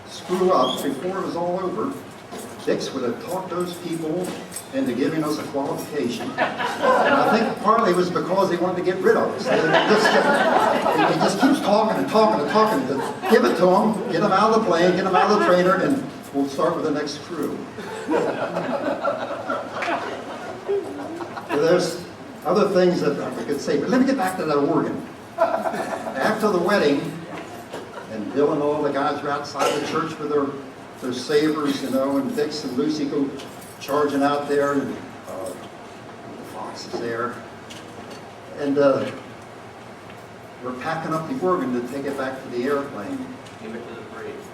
screw up, before it was all over, Bix would have talked those people into giving us a qualification. And I think partly it was because he wanted to get rid of us. He just keeps talking and talking and talking. Give it to him, get him out of the plane, get him out of the trainer, and we'll start with the next crew. So there's other things that I could say, but let me get back to that organ. After the wedding, and Bill and all the guys were outside the church with their sabers, and Bix and Lucy go charging out there, and the Fox is there. And we're packing up the organ to take it back to the airplane. Give it to the priest.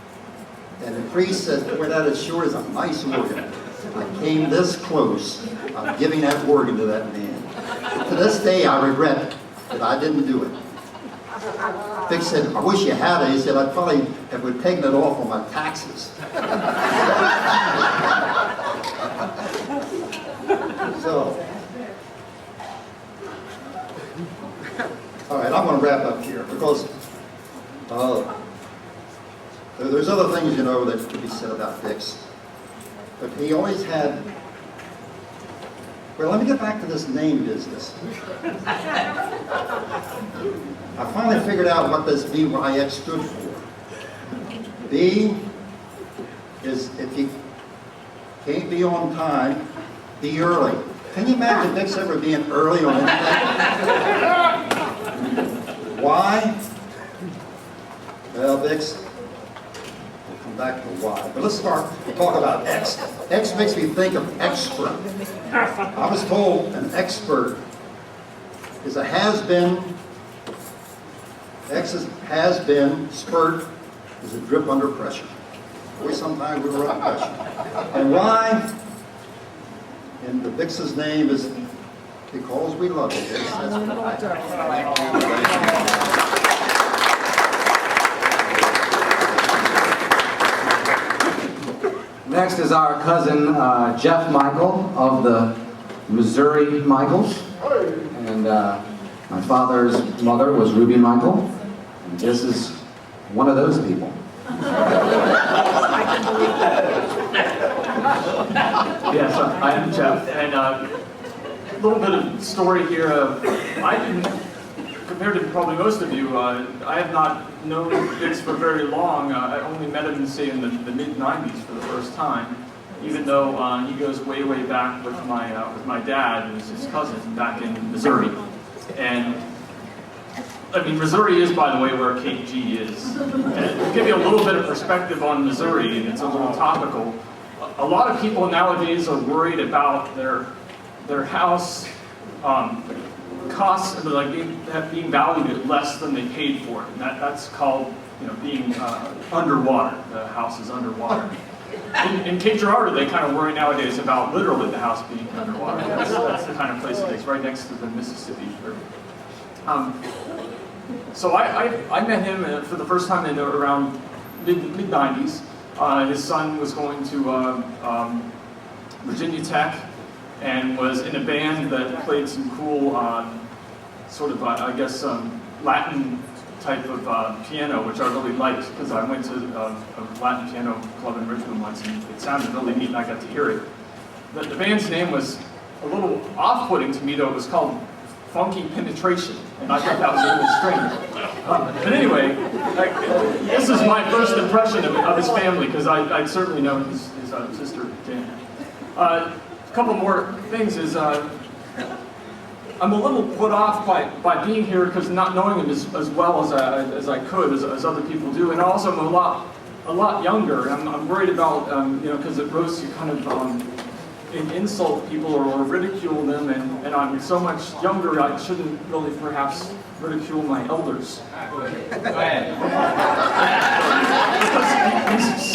And the priest says, boy, that is sure is a nice organ. I came this close of giving that organ to that man. To this day, I regret that I didn't do it. Bix said, I wish you had it. He said, I probably would have taken it off on my taxes. So, all right, I'm going to wrap up here because there's other things, that could be said about Bix. But he always had, well, let me get back to this name business. I finally figured out what this BYX stood for. B is if you can't be on time, be early. Can you imagine Bix ever being early on anything? Why? Well, Bix, we'll come back to why. But let's talk about X. X makes me think of expert. I was told an expert is a has-been. X is has-been, spurt is a drip under pressure. Boy, sometimes we were under pressure. And why? And the Bix's name is because we love you, Bix. That's Thank you. Next is our cousin Jeff Michael of the Missouri Michaels. And my father's mother was Ruby Michael. And this is one of those people. Yes, I'm Jeff, and a little bit of story here. I didn't, compared to probably most of you, I have not known Bix for very long. I only met him, say, in the mid-'90s for the first time, even though he goes way, way back with my dad, who's his cousin, back in Missouri. And I mean, Missouri is, by the way, where KG is. And to give you a little bit of perspective on Missouri, and it's a little topical, a lot of people nowadays are worried about their house costs, like being valued at less than they paid for it. And that's called, being underwater. The house is underwater. In Cape Girardeau, they kind of worry nowadays about literally the house being underwater. That's the kind of place it is, right next to the Mississippi River. So I met him for the first time in around mid-'90s. His son was going to Virginia Tech and was in a band that played some cool, sort of, I guess, Latin type of piano, which I really liked because I went to a Latin piano club in Richmond once, and it sounded really neat, and I got to hear it. The band's name was a little off-putting to me, though. It was called Funky Penetration, and I thought that was a little strange. But anyway, this is my first impression of his family, because I'd certainly known his sister, Jan. A couple more things is, I'm a little put off by being here because not knowing him as well as I could, as other people do, and also I'm a lot younger. I'm worried about, because at roast you kind of insult people or ridicule them, and I'm so much younger, I shouldn't really perhaps ridicule my elders. Go ahead. Because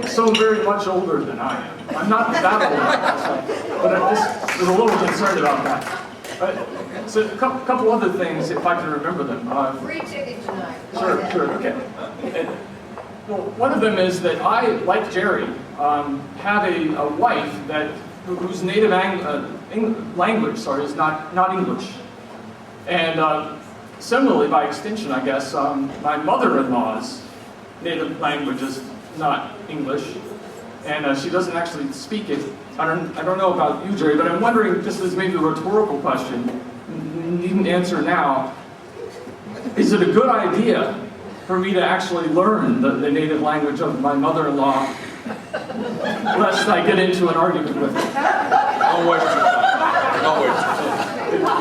he's so very much older than I am. I'm not that old, but I just was a little concerned about that. So a couple other things, if I can remember them. Free ticket tonight. Sure, okay. Well, one of them is that I, like Jerry, have a wife whose native language is not English. And similarly, by extension, I guess, my mother-in-law's native language is not English, and she doesn't actually speak it. I don't know about you, Jerry, but I'm wondering, just as maybe a rhetorical question, you needn't answer now, is it a good idea for me to actually learn the native language of my mother-in-law, lest I get into an argument with her? Don't waste your time. Don't waste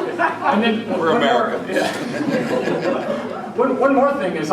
your time. And then, We're Americans. One more thing is,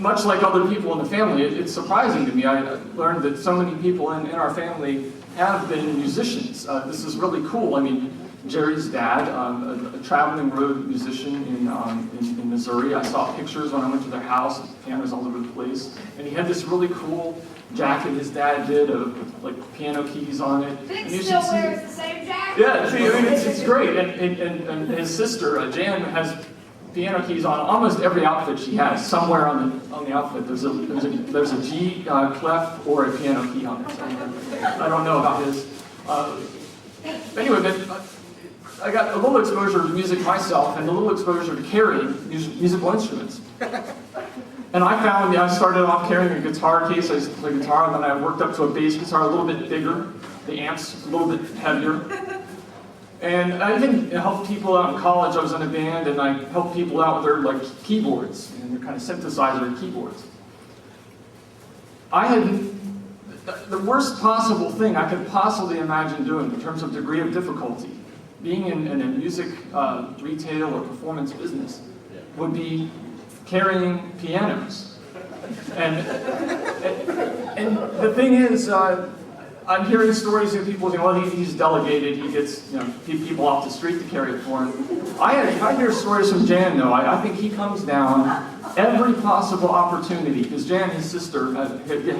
much like other people in the family, it's surprising to me. I learned that so many people in our family have been musicians. This is really cool. I mean, Jerry's dad, a traveling road musician in Missouri. I saw pictures when I went to their house, pianos all over the place. And he had this really cool jacket his dad did with like piano keys on it. Big still wears the same jacket? Yeah, see, I mean, it's great. And his sister, Jan, has piano keys on almost every outfit she has. Somewhere on the outfit, there's a G clef or a piano key on it somewhere. I don't know about his. Anyway, but I got a little exposure to music myself, and a little exposure to carrying musical instruments. And I found I started off carrying a guitar case. I used to play guitar, and then I worked up to a bass guitar, a little bit bigger. The amps a little bit heavier. And I even helped people out in college. I was in a band, and I helped people out with their keyboards and their kind of synthesizer keyboards. I had the worst possible thing I could possibly imagine doing in terms of degree of difficulty, being in a music retail or performance business, would be carrying pianos. And the thing is, I'm hearing stories of people saying, well, he's delegated, he gets people off the street to carry it for him. I hear stories from Jan, though. I think he comes down every possible opportunity, because Jan, his sister,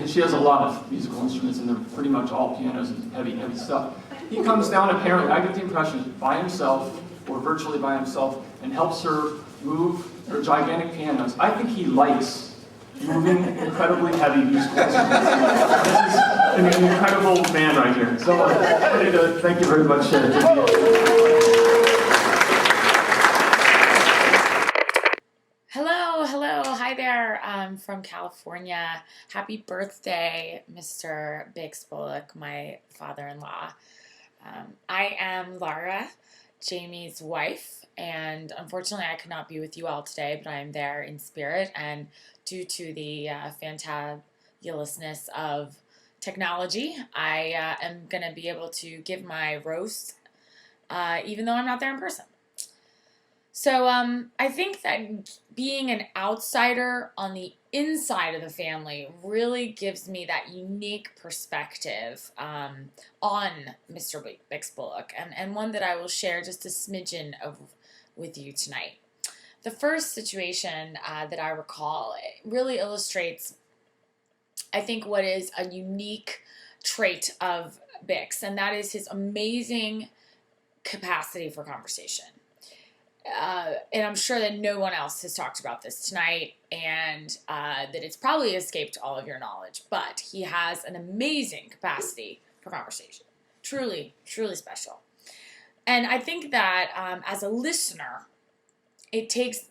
she has a lot of musical instruments, and they're pretty much all pianos and heavy stuff. He comes down, apparently, I get the impression, by himself, or virtually by himself, and helps her move her gigantic pianos. I think he likes moving incredibly heavy musical instruments. This is an incredible man right here. So, thank you very much. Hello, hi there. I'm from California. Happy birthday, Mr. Bix Bullock, my father-in-law. I am Laura, Jamie's wife, and unfortunately I could not be with you all today, but I am there in spirit, and due to the fantabulousness of technology, I am going to be able to give my roast even though I'm not there in person. So I think that being an outsider on the inside of the family really gives me that unique perspective on Mr. Bix Bullock, and one that I will share just a smidgen of with you tonight. The first situation that I recall really illustrates, I think, what is a unique trait of Bix, and that is his amazing capacity for conversation. And I'm sure that no one else has talked about this tonight, and that it's probably escaped all of your knowledge, but he has an amazing capacity for conversation. Truly, truly special. And I think that as a listener, it takes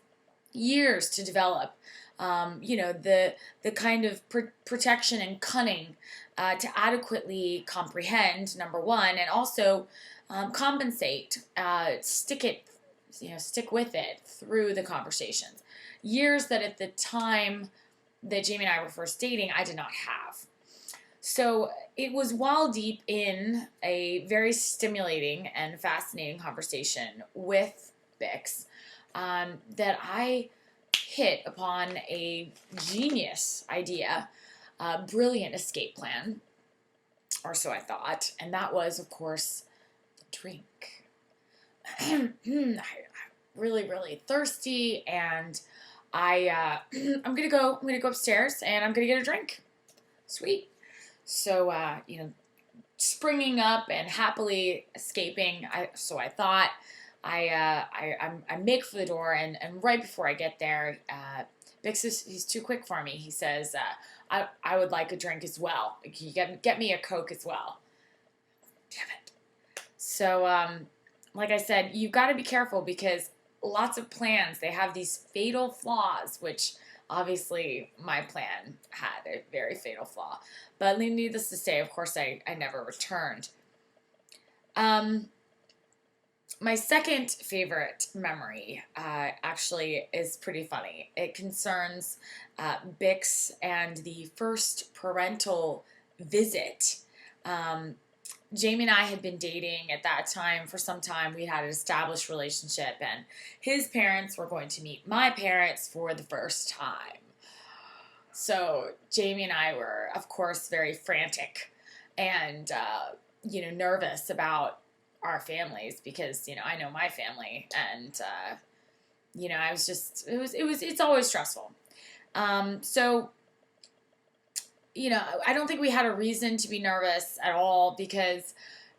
years to develop, the kind of protection and cunning to adequately comprehend, number one, and also compensate, stick with it through the conversations. Years that at the time that Jamie and I were first dating, I did not have. So it was while deep in a very stimulating and fascinating conversation with Bix that I hit upon a genius idea, a brilliant escape plan, or so I thought, and that was, of course, the drink. I'm really, really thirsty, and I'm gonna go upstairs, and I'm gonna get a drink. Sweet. So, springing up and happily escaping, I thought, I make for the door, and right before I get there, Bix he's too quick for me. He says, I would like a drink as well. Can you get me a Coke as well? Damn it. So, like I said, you've got to be careful because lots of plans, they have these fatal flaws, which obviously my plan had a very fatal flaw. But needless to say, of course, I never returned. My second favorite memory actually is pretty funny. It concerns Bix and the first parental visit. Jamie and I had been dating at that time for some time. We had an established relationship, and his parents were going to meet my parents for the first time. So Jamie and I were, of course, very frantic and, nervous about our families because, I know my family, and, I was just, it's always stressful. So, I don't think we had a reason to be nervous at all because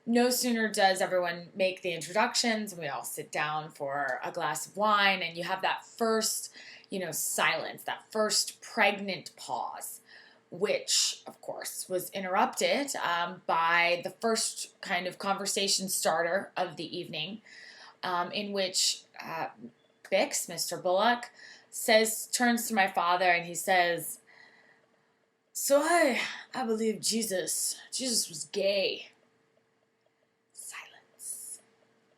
no sooner does everyone make the introductions and we all sit down for a glass of wine and you have that first, silence, that first pregnant pause, which, of course, was interrupted by the first kind of conversation starter of the evening in which Bix, Mr. Bullock, turns to my father and he says, "So I believe Jesus was gay." Silence.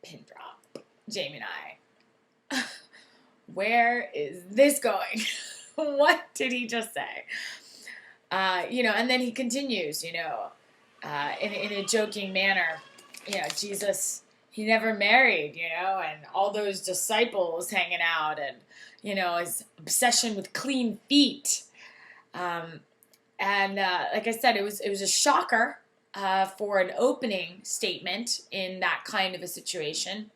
Pin drop. Jamie and I. Where is this going? What did he just say? And then he continues, in a joking manner, Jesus, he never married, and all those disciples hanging out and, his obsession with clean feet. And like I said, it was a shocker for an opening statement in that kind of a situation.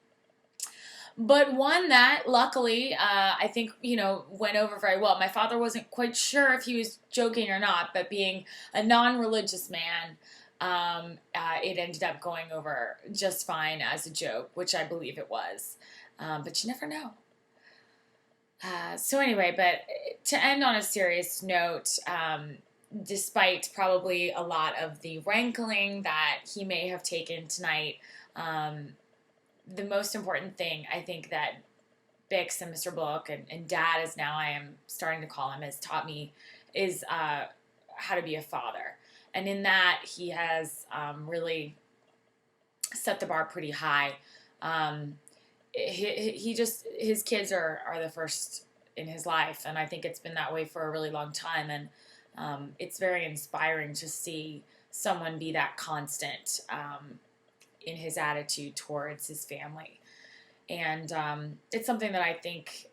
But one that, luckily, I think, went over very well. My father wasn't quite sure if he was joking or not, but being a non-religious man, it ended up going over just fine as a joke, which I believe it was. But you never know. So anyway, but to end on a serious note, despite probably a lot of the rankling that he may have taken tonight, the most important thing I think that Bix and Mr. Bullock and Dad, as now I am starting to call him, has taught me is how to be a father. And in that, he has really set the bar pretty high. His kids are the first in his life, and I think it's been that way for a really long time. And it's very inspiring to see someone be that constant in his attitude towards his family. And it's something that I think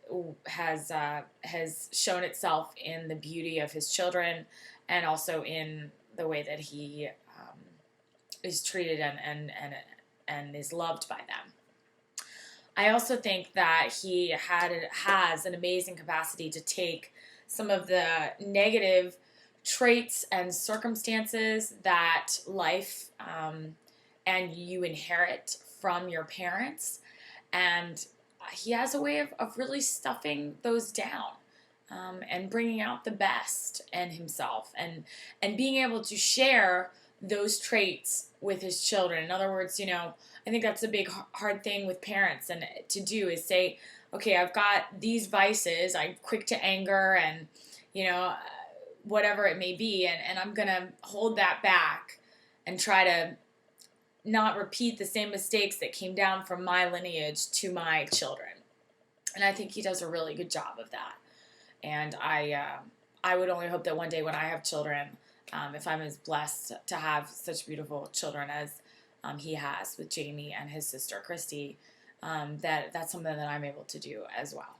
has shown itself in the beauty of his children and also in the way that he is treated and is loved by them. I also think that he has an amazing capacity to take some of the negative traits and circumstances that life and you inherit from your parents, and he has a way of really stuffing those down and bringing out the best in himself and being able to share those traits with his children. In other words, you know, I think that's a big hard thing with parents and to do is say, okay, I've got these vices, I'm quick to anger and, you know, whatever it may be, and I'm going to hold that back and try to not repeat the same mistakes that came down from my lineage to my children. And I think he does a really good job of that. And I would only hope that one day when I have children, if I'm as blessed to have such beautiful children as he has with Jamie and his sister Christy, that's something that I'm able to do as well.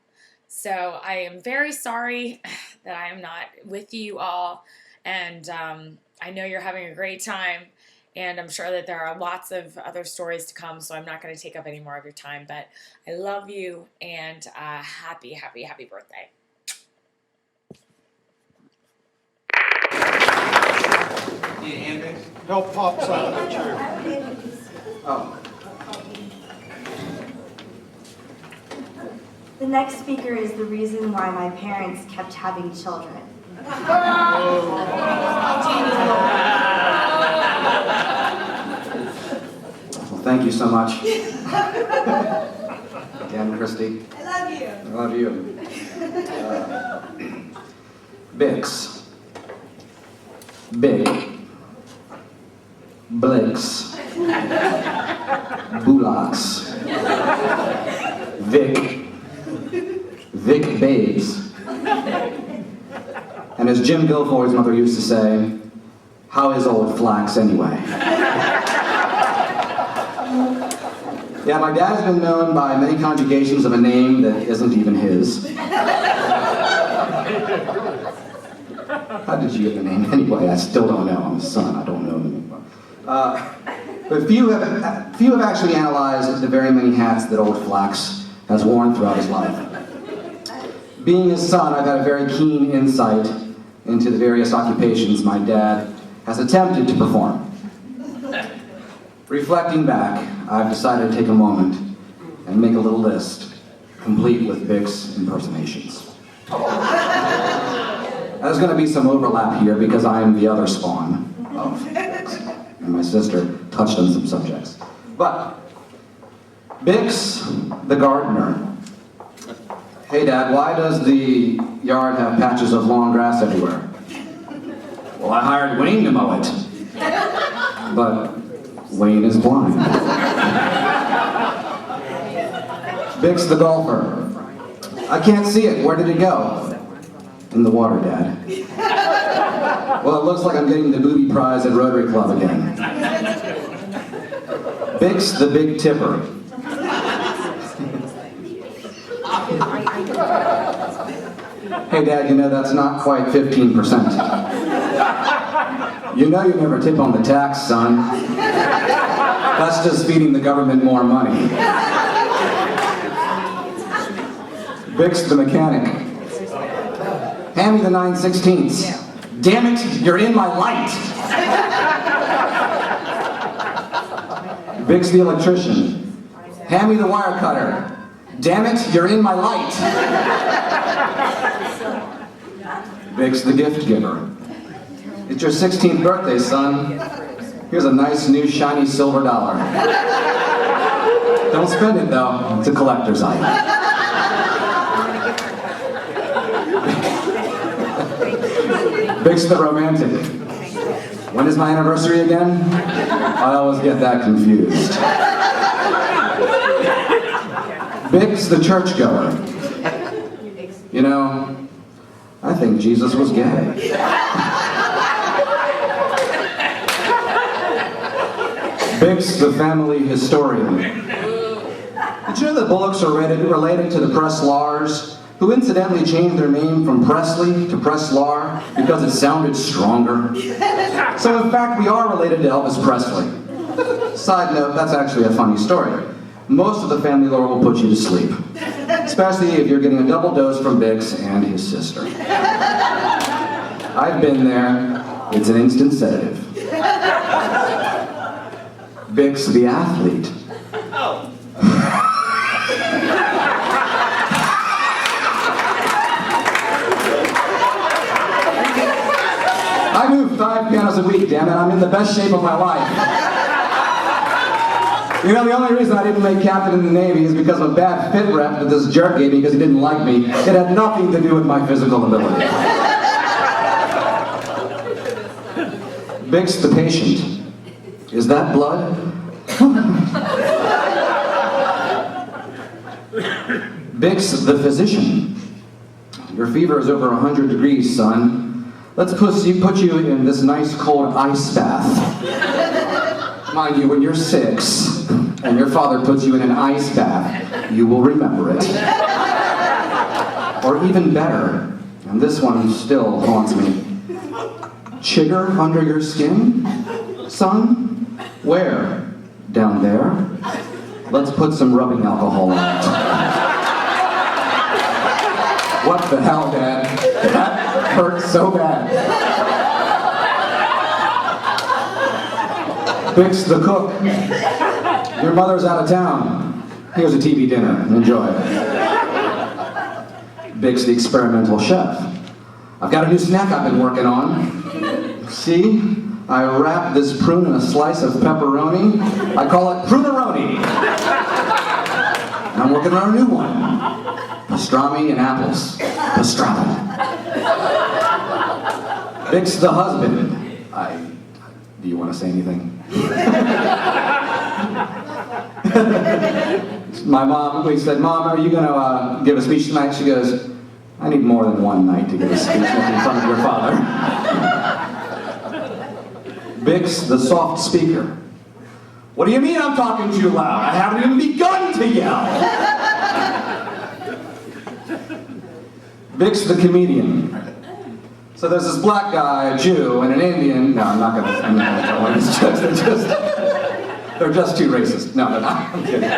So I am very sorry that I am not with you all, and I know you're having a great time, and I'm sure that there are lots of other stories to come, so I'm not going to take up any more of your time, but I love you, and happy, happy, happy birthday. Help Pop's out. Oh. The next speaker is the reason why my parents kept having children. Well, thank you so much. Again, Christy. I love you. I love you. Bix. Big. Blicks. Bullocks. Vic Babes. And as Jim Guilfoyle's mother used to say, how is old Flax anyway? Yeah, my dad's been known by many conjugations of a name that isn't even his. How did you get the name anyway? I still don't know. I'm a son, I don't know the name. But few have actually analyzed the very many hats that old Flax has worn throughout his life. Being his son, I've had a very keen insight into the various occupations my dad has attempted to perform. Reflecting back, I've decided to take a moment and make a little list, complete with Bix impersonations. There's going to be some overlap here because I am the other spawn of Bix, and my sister touched on some subjects. But, Bix the gardener. Hey Dad, why does the yard have patches of long grass everywhere? Well, I hired Wayne to mow it. But Wayne is blind. Bix the golfer. I can't see it. Where did it go? In the water, Dad. Well, it looks like I'm getting the booby prize at Rotary Club again. Bix the big tipper. Hey Dad, you know that's not quite 15%. You know you never tip on the tax, son. That's just feeding the government more money. Bix the mechanic. Hand me the 9/16. Damn it, you're in my light. Bix the electrician. Hand me the wire cutter. Damn it, you're in my light. Bix the gift giver. It's your 16th birthday, son. Here's a nice new shiny silver dollar. Don't spend it though, it's a collector's item. Bix the romantic. When is my anniversary again? I always get that confused. Bix the churchgoer. You know, I think Jesus was gay. Bix the family historian. Did you know that Bullocks are related to the Preslars, who incidentally changed their name from Presley to Preslar because it sounded stronger? So in fact, we are related to Elvis Presley. Side note, that's actually a funny story. Most of the family lore will put you to sleep, especially if you're getting a double dose from Bix and his sister. I've been there. It's an instant sedative. Bix the athlete. I moved 5 pianos a week, damn it. I'm in the best shape of my life. You know, the only reason I didn't make captain in the Navy is because of a bad fit rep that this jerk gave me because he didn't like me. It had nothing to do with my physical ability. Bix the patient. Is that blood? Bix the physician. Your fever is over 100 degrees, son. Let's put you in this nice cold ice bath. Mind you, when you're 6 and your father puts you in an ice bath, you will remember it. Or even better, and this one still haunts me. Chigger under your skin, son? Where? Down there? Let's put some rubbing alcohol on it. What the hell, Dad? That hurt so bad. Bix the cook. Your mother's out of town. Here's a TV dinner. Enjoy. Bix the experimental chef. I've got a new snack I've been working on. See? I wrap this prune in a slice of pepperoni. I call it Pruneroni. And I'm working on a new one. Pastrami and apples. Pastrami. Bix the husband. Do you want to say anything? My mom, we said, Mom, are you going to give a speech tonight? She goes, I need more than one night to give a speech in front of your father. Bix the soft speaker. What do you mean I'm talking too loud? I haven't even begun to yell. Bix the comedian. So there's this black guy, a Jew, and an Indian. No, I'm not gonna tell one of these jokes. They're just too racist. No, they're not. I'm kidding.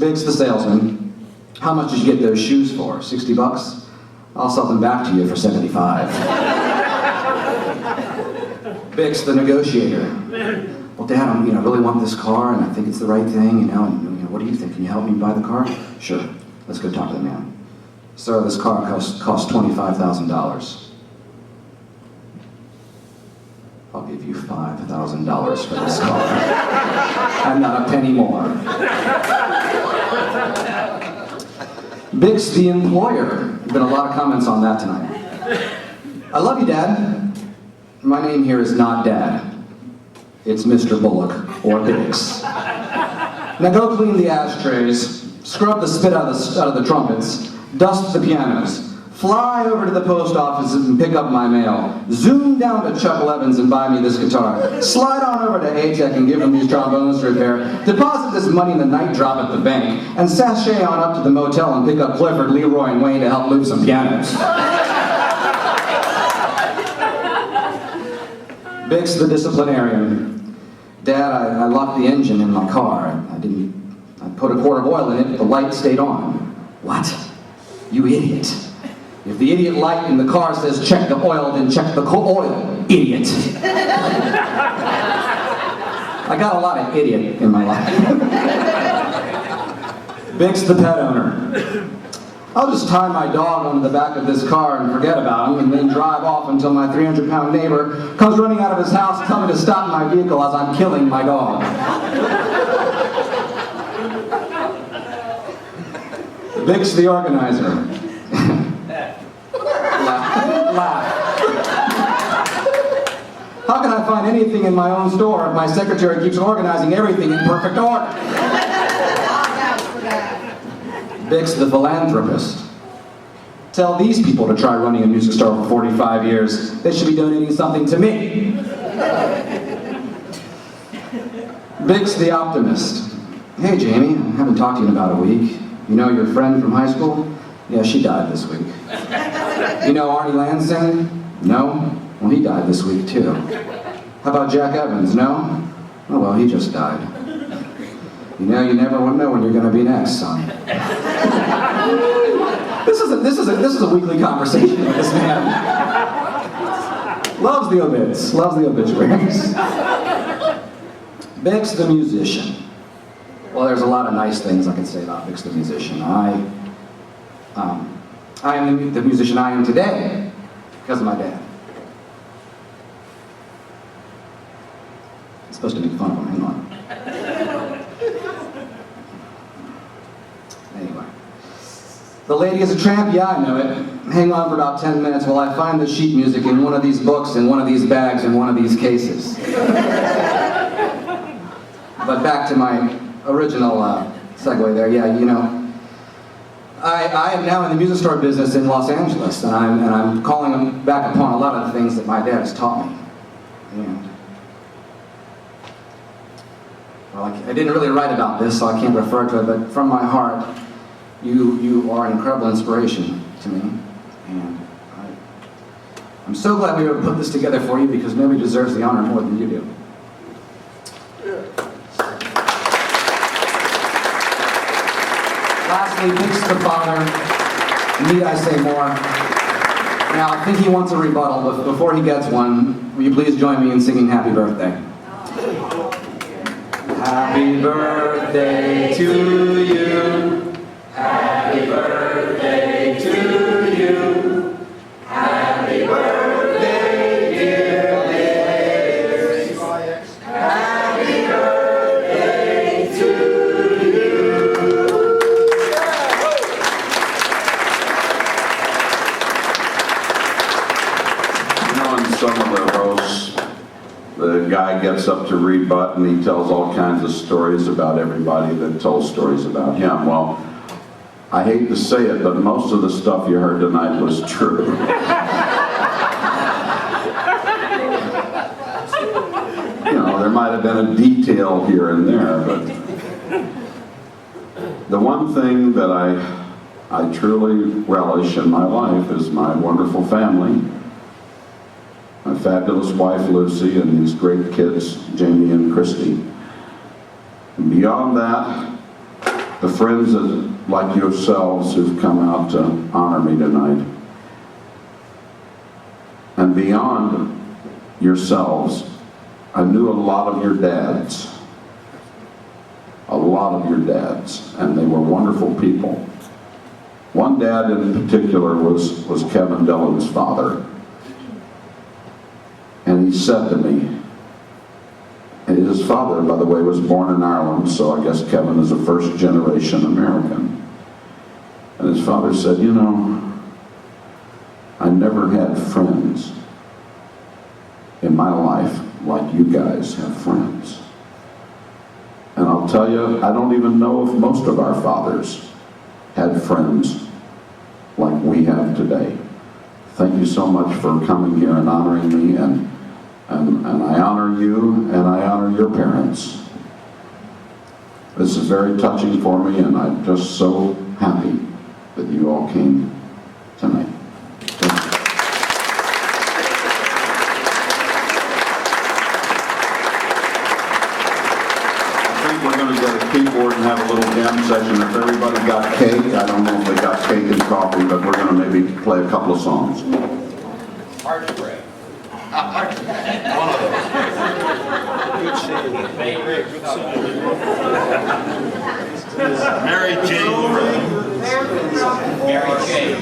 Bix the salesman. How much did you get those shoes for? $60? I'll sell them back to you for $75. Bix the negotiator. Well, Dad, I really want this car, and I think it's the right thing, and what do you think? Can you help me buy the car? Sure. Let's go talk to the man. Sir, this car costs $25,000. I'll give you $5,000 for this car. And not a penny more. Bix the employer. There's been a lot of comments on that tonight. I love you, Dad. My name here is not Dad. It's Mr. Bullock, or Bix. Now go clean the ashtrays, scrub the spit out of the trumpets, dust the pianos, fly over to the post office and pick up my mail, zoom down to Chuck Levins and buy me this guitar, slide on over to A-Tech and give them these trombones to repair, deposit this money in the night drop at the bank, and sashay on up to the motel and pick up Clifford, Leroy, and Wayne to help move some pianos. Bix the disciplinarian. Dad, I locked the engine in my car. I put a quart of oil in it, the light stayed on. What? You idiot. If the idiot light in the car says check the oil, then check the oil, idiot. I got a lot of idiot in my life. Bix the pet owner. I'll just tie my dog onto the back of this car and forget about him, and then drive off until my 300-pound neighbor comes running out of his house to tell me to stop my vehicle as I'm killing my dog. Bix the organizer. Laugh. How can I find anything in my own store if my secretary keeps organizing everything in perfect order? Bix the philanthropist. Tell these people to try running a music store for 45 years. They should be donating something to me. Bix the optimist. Hey Jamie, I haven't talked to you in about a week. You know your friend from high school? Yeah, she died this week. You know Arnie Lansing? No? Well, he died this week too. How about Jack Evans? No? Oh well, he just died. You know, you never know when you're going to be next, son. This is a weekly conversation with this man. Loves the obits, loves the obituaries. Bix the musician. Well, there's a lot of nice things I can say about Bix the musician. I am the musician I am today because of my dad. supposed to make fun of him. Hang on. Anyway. The lady is a tramp? Yeah, I know it. Hang on for about 10 minutes while I find the sheet music in one of these books, in one of these bags, in one of these cases. But back to my original segue there. Yeah, you know, I am now in the music store business in Los Angeles, and I'm calling back upon a lot of the things that my dad has taught me. And, well, I didn't really write about this, so I can't refer to it, but from my heart, you are an incredible inspiration to me. And I'm so glad we were able to put this together for you, because nobody deserves the honor more than you do. Lastly, thanks to the father. Need I say more? Now, I think he wants a rebuttal, but before he gets one, will you please join me in singing Happy Birthday? Happy birthday to you. Happy birthday to you. Happy birthday, dear ladies. Happy birthday to you. You know, in some of the roasts, the guy gets up to rebut and he tells all kinds of stories about everybody that told stories about him. Well, I hate to say it, but most of the stuff you heard tonight was true. You know, there might have been a detail here and there, but the one thing that I truly relish in my life is my wonderful family. My fabulous wife, Lucy, and these great kids, Jamie and Christy. And beyond that, the friends that, like yourselves who've come out to honor me tonight. And beyond yourselves, I knew a lot of your dads. A lot of your dads, and they were wonderful people. One dad in particular was Kevin Dillon's father. And he said to me, and his father, by the way, was born in Ireland, so I guess Kevin is a first-generation American. And his father said, you know, I never had friends in my life like you guys have friends. And I'll tell you, I don't even know if most of our fathers had friends like we have today. Thank you so much for coming here and honoring me, and I honor you, and I honor your parents. This is very touching for me, and I'm just so happy that you all came tonight. I think we're going to get a keyboard and have a little jam session. If everybody got cake, I don't know if they got cake and coffee, but we're going to maybe play a couple of songs. Heart spray. One of those. Good singing. Good singing. Mary Jane. Mary Jane.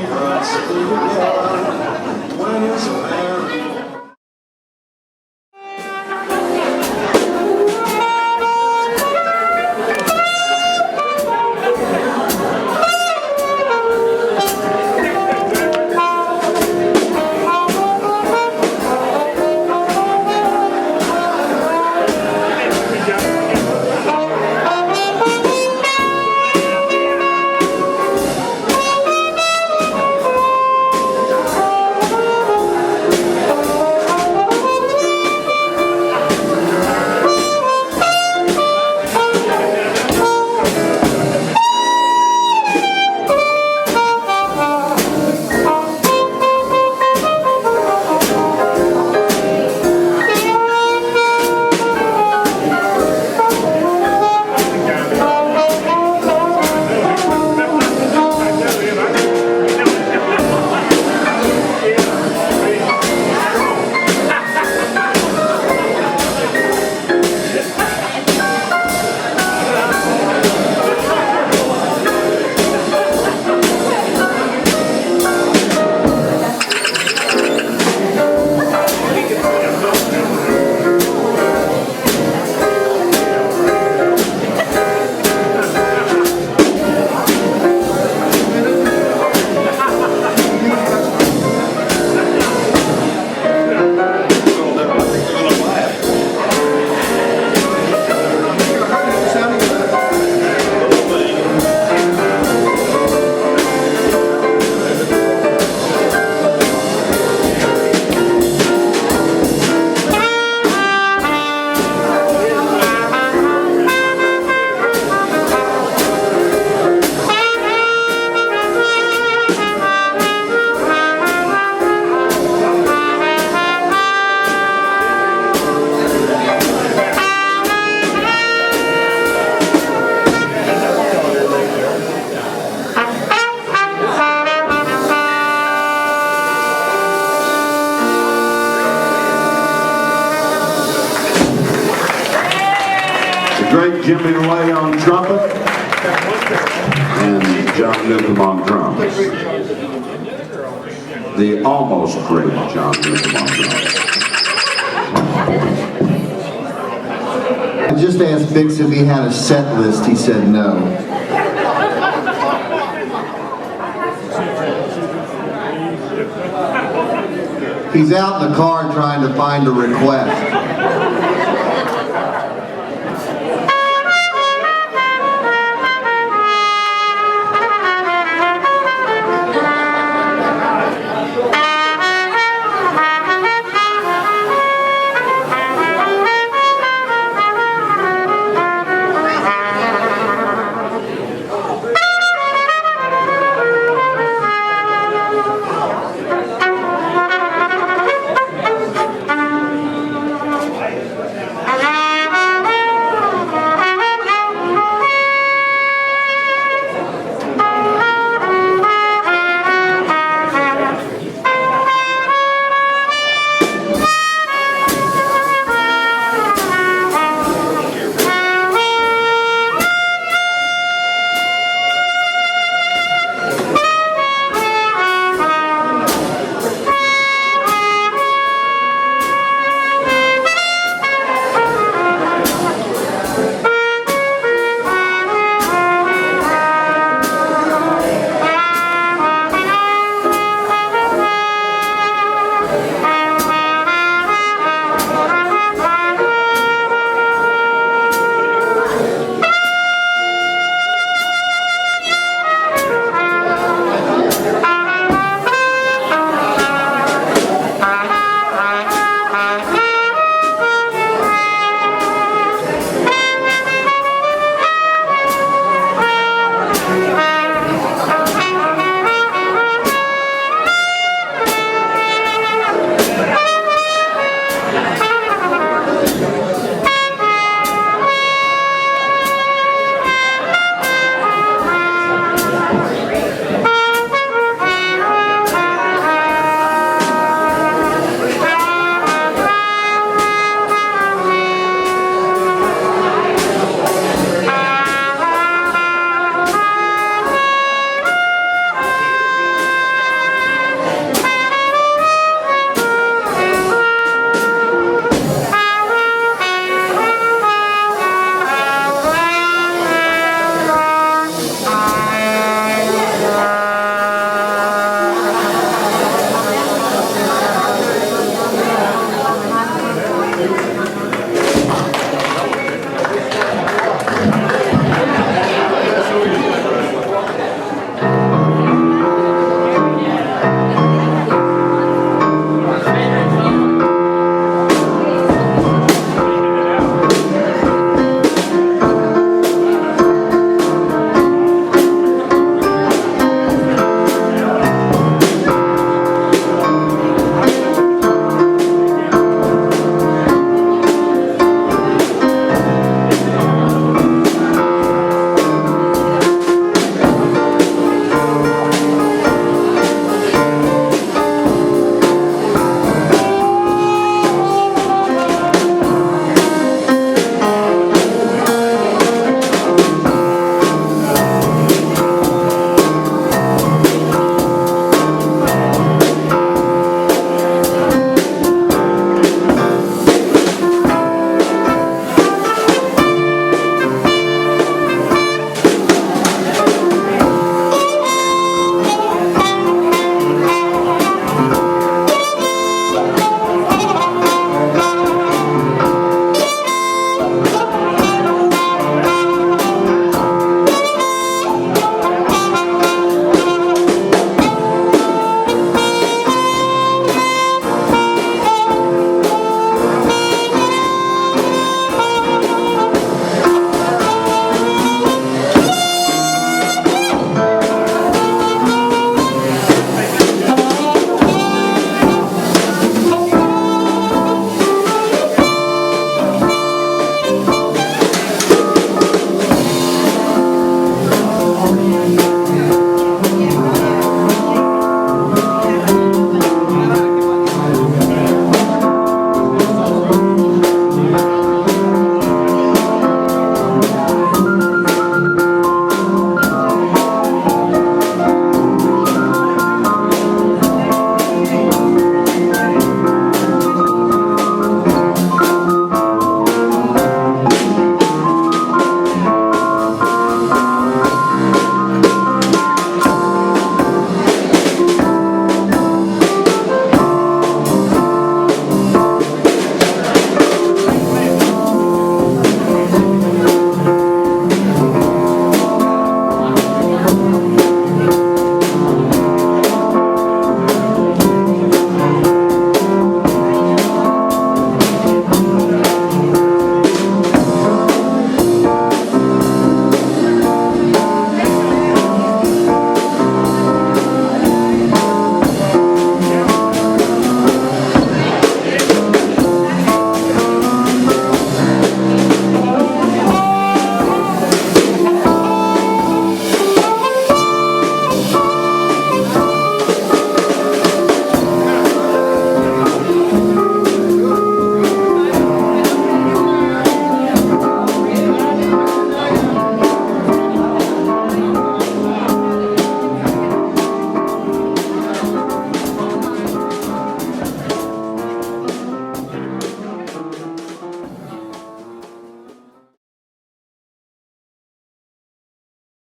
great Jimmy Lay on trumpet, and John Newcomb on drums. The almost great John Newcomb on drums. I just asked Bix if he had a set list. He said no. He's out in the car trying to find a request.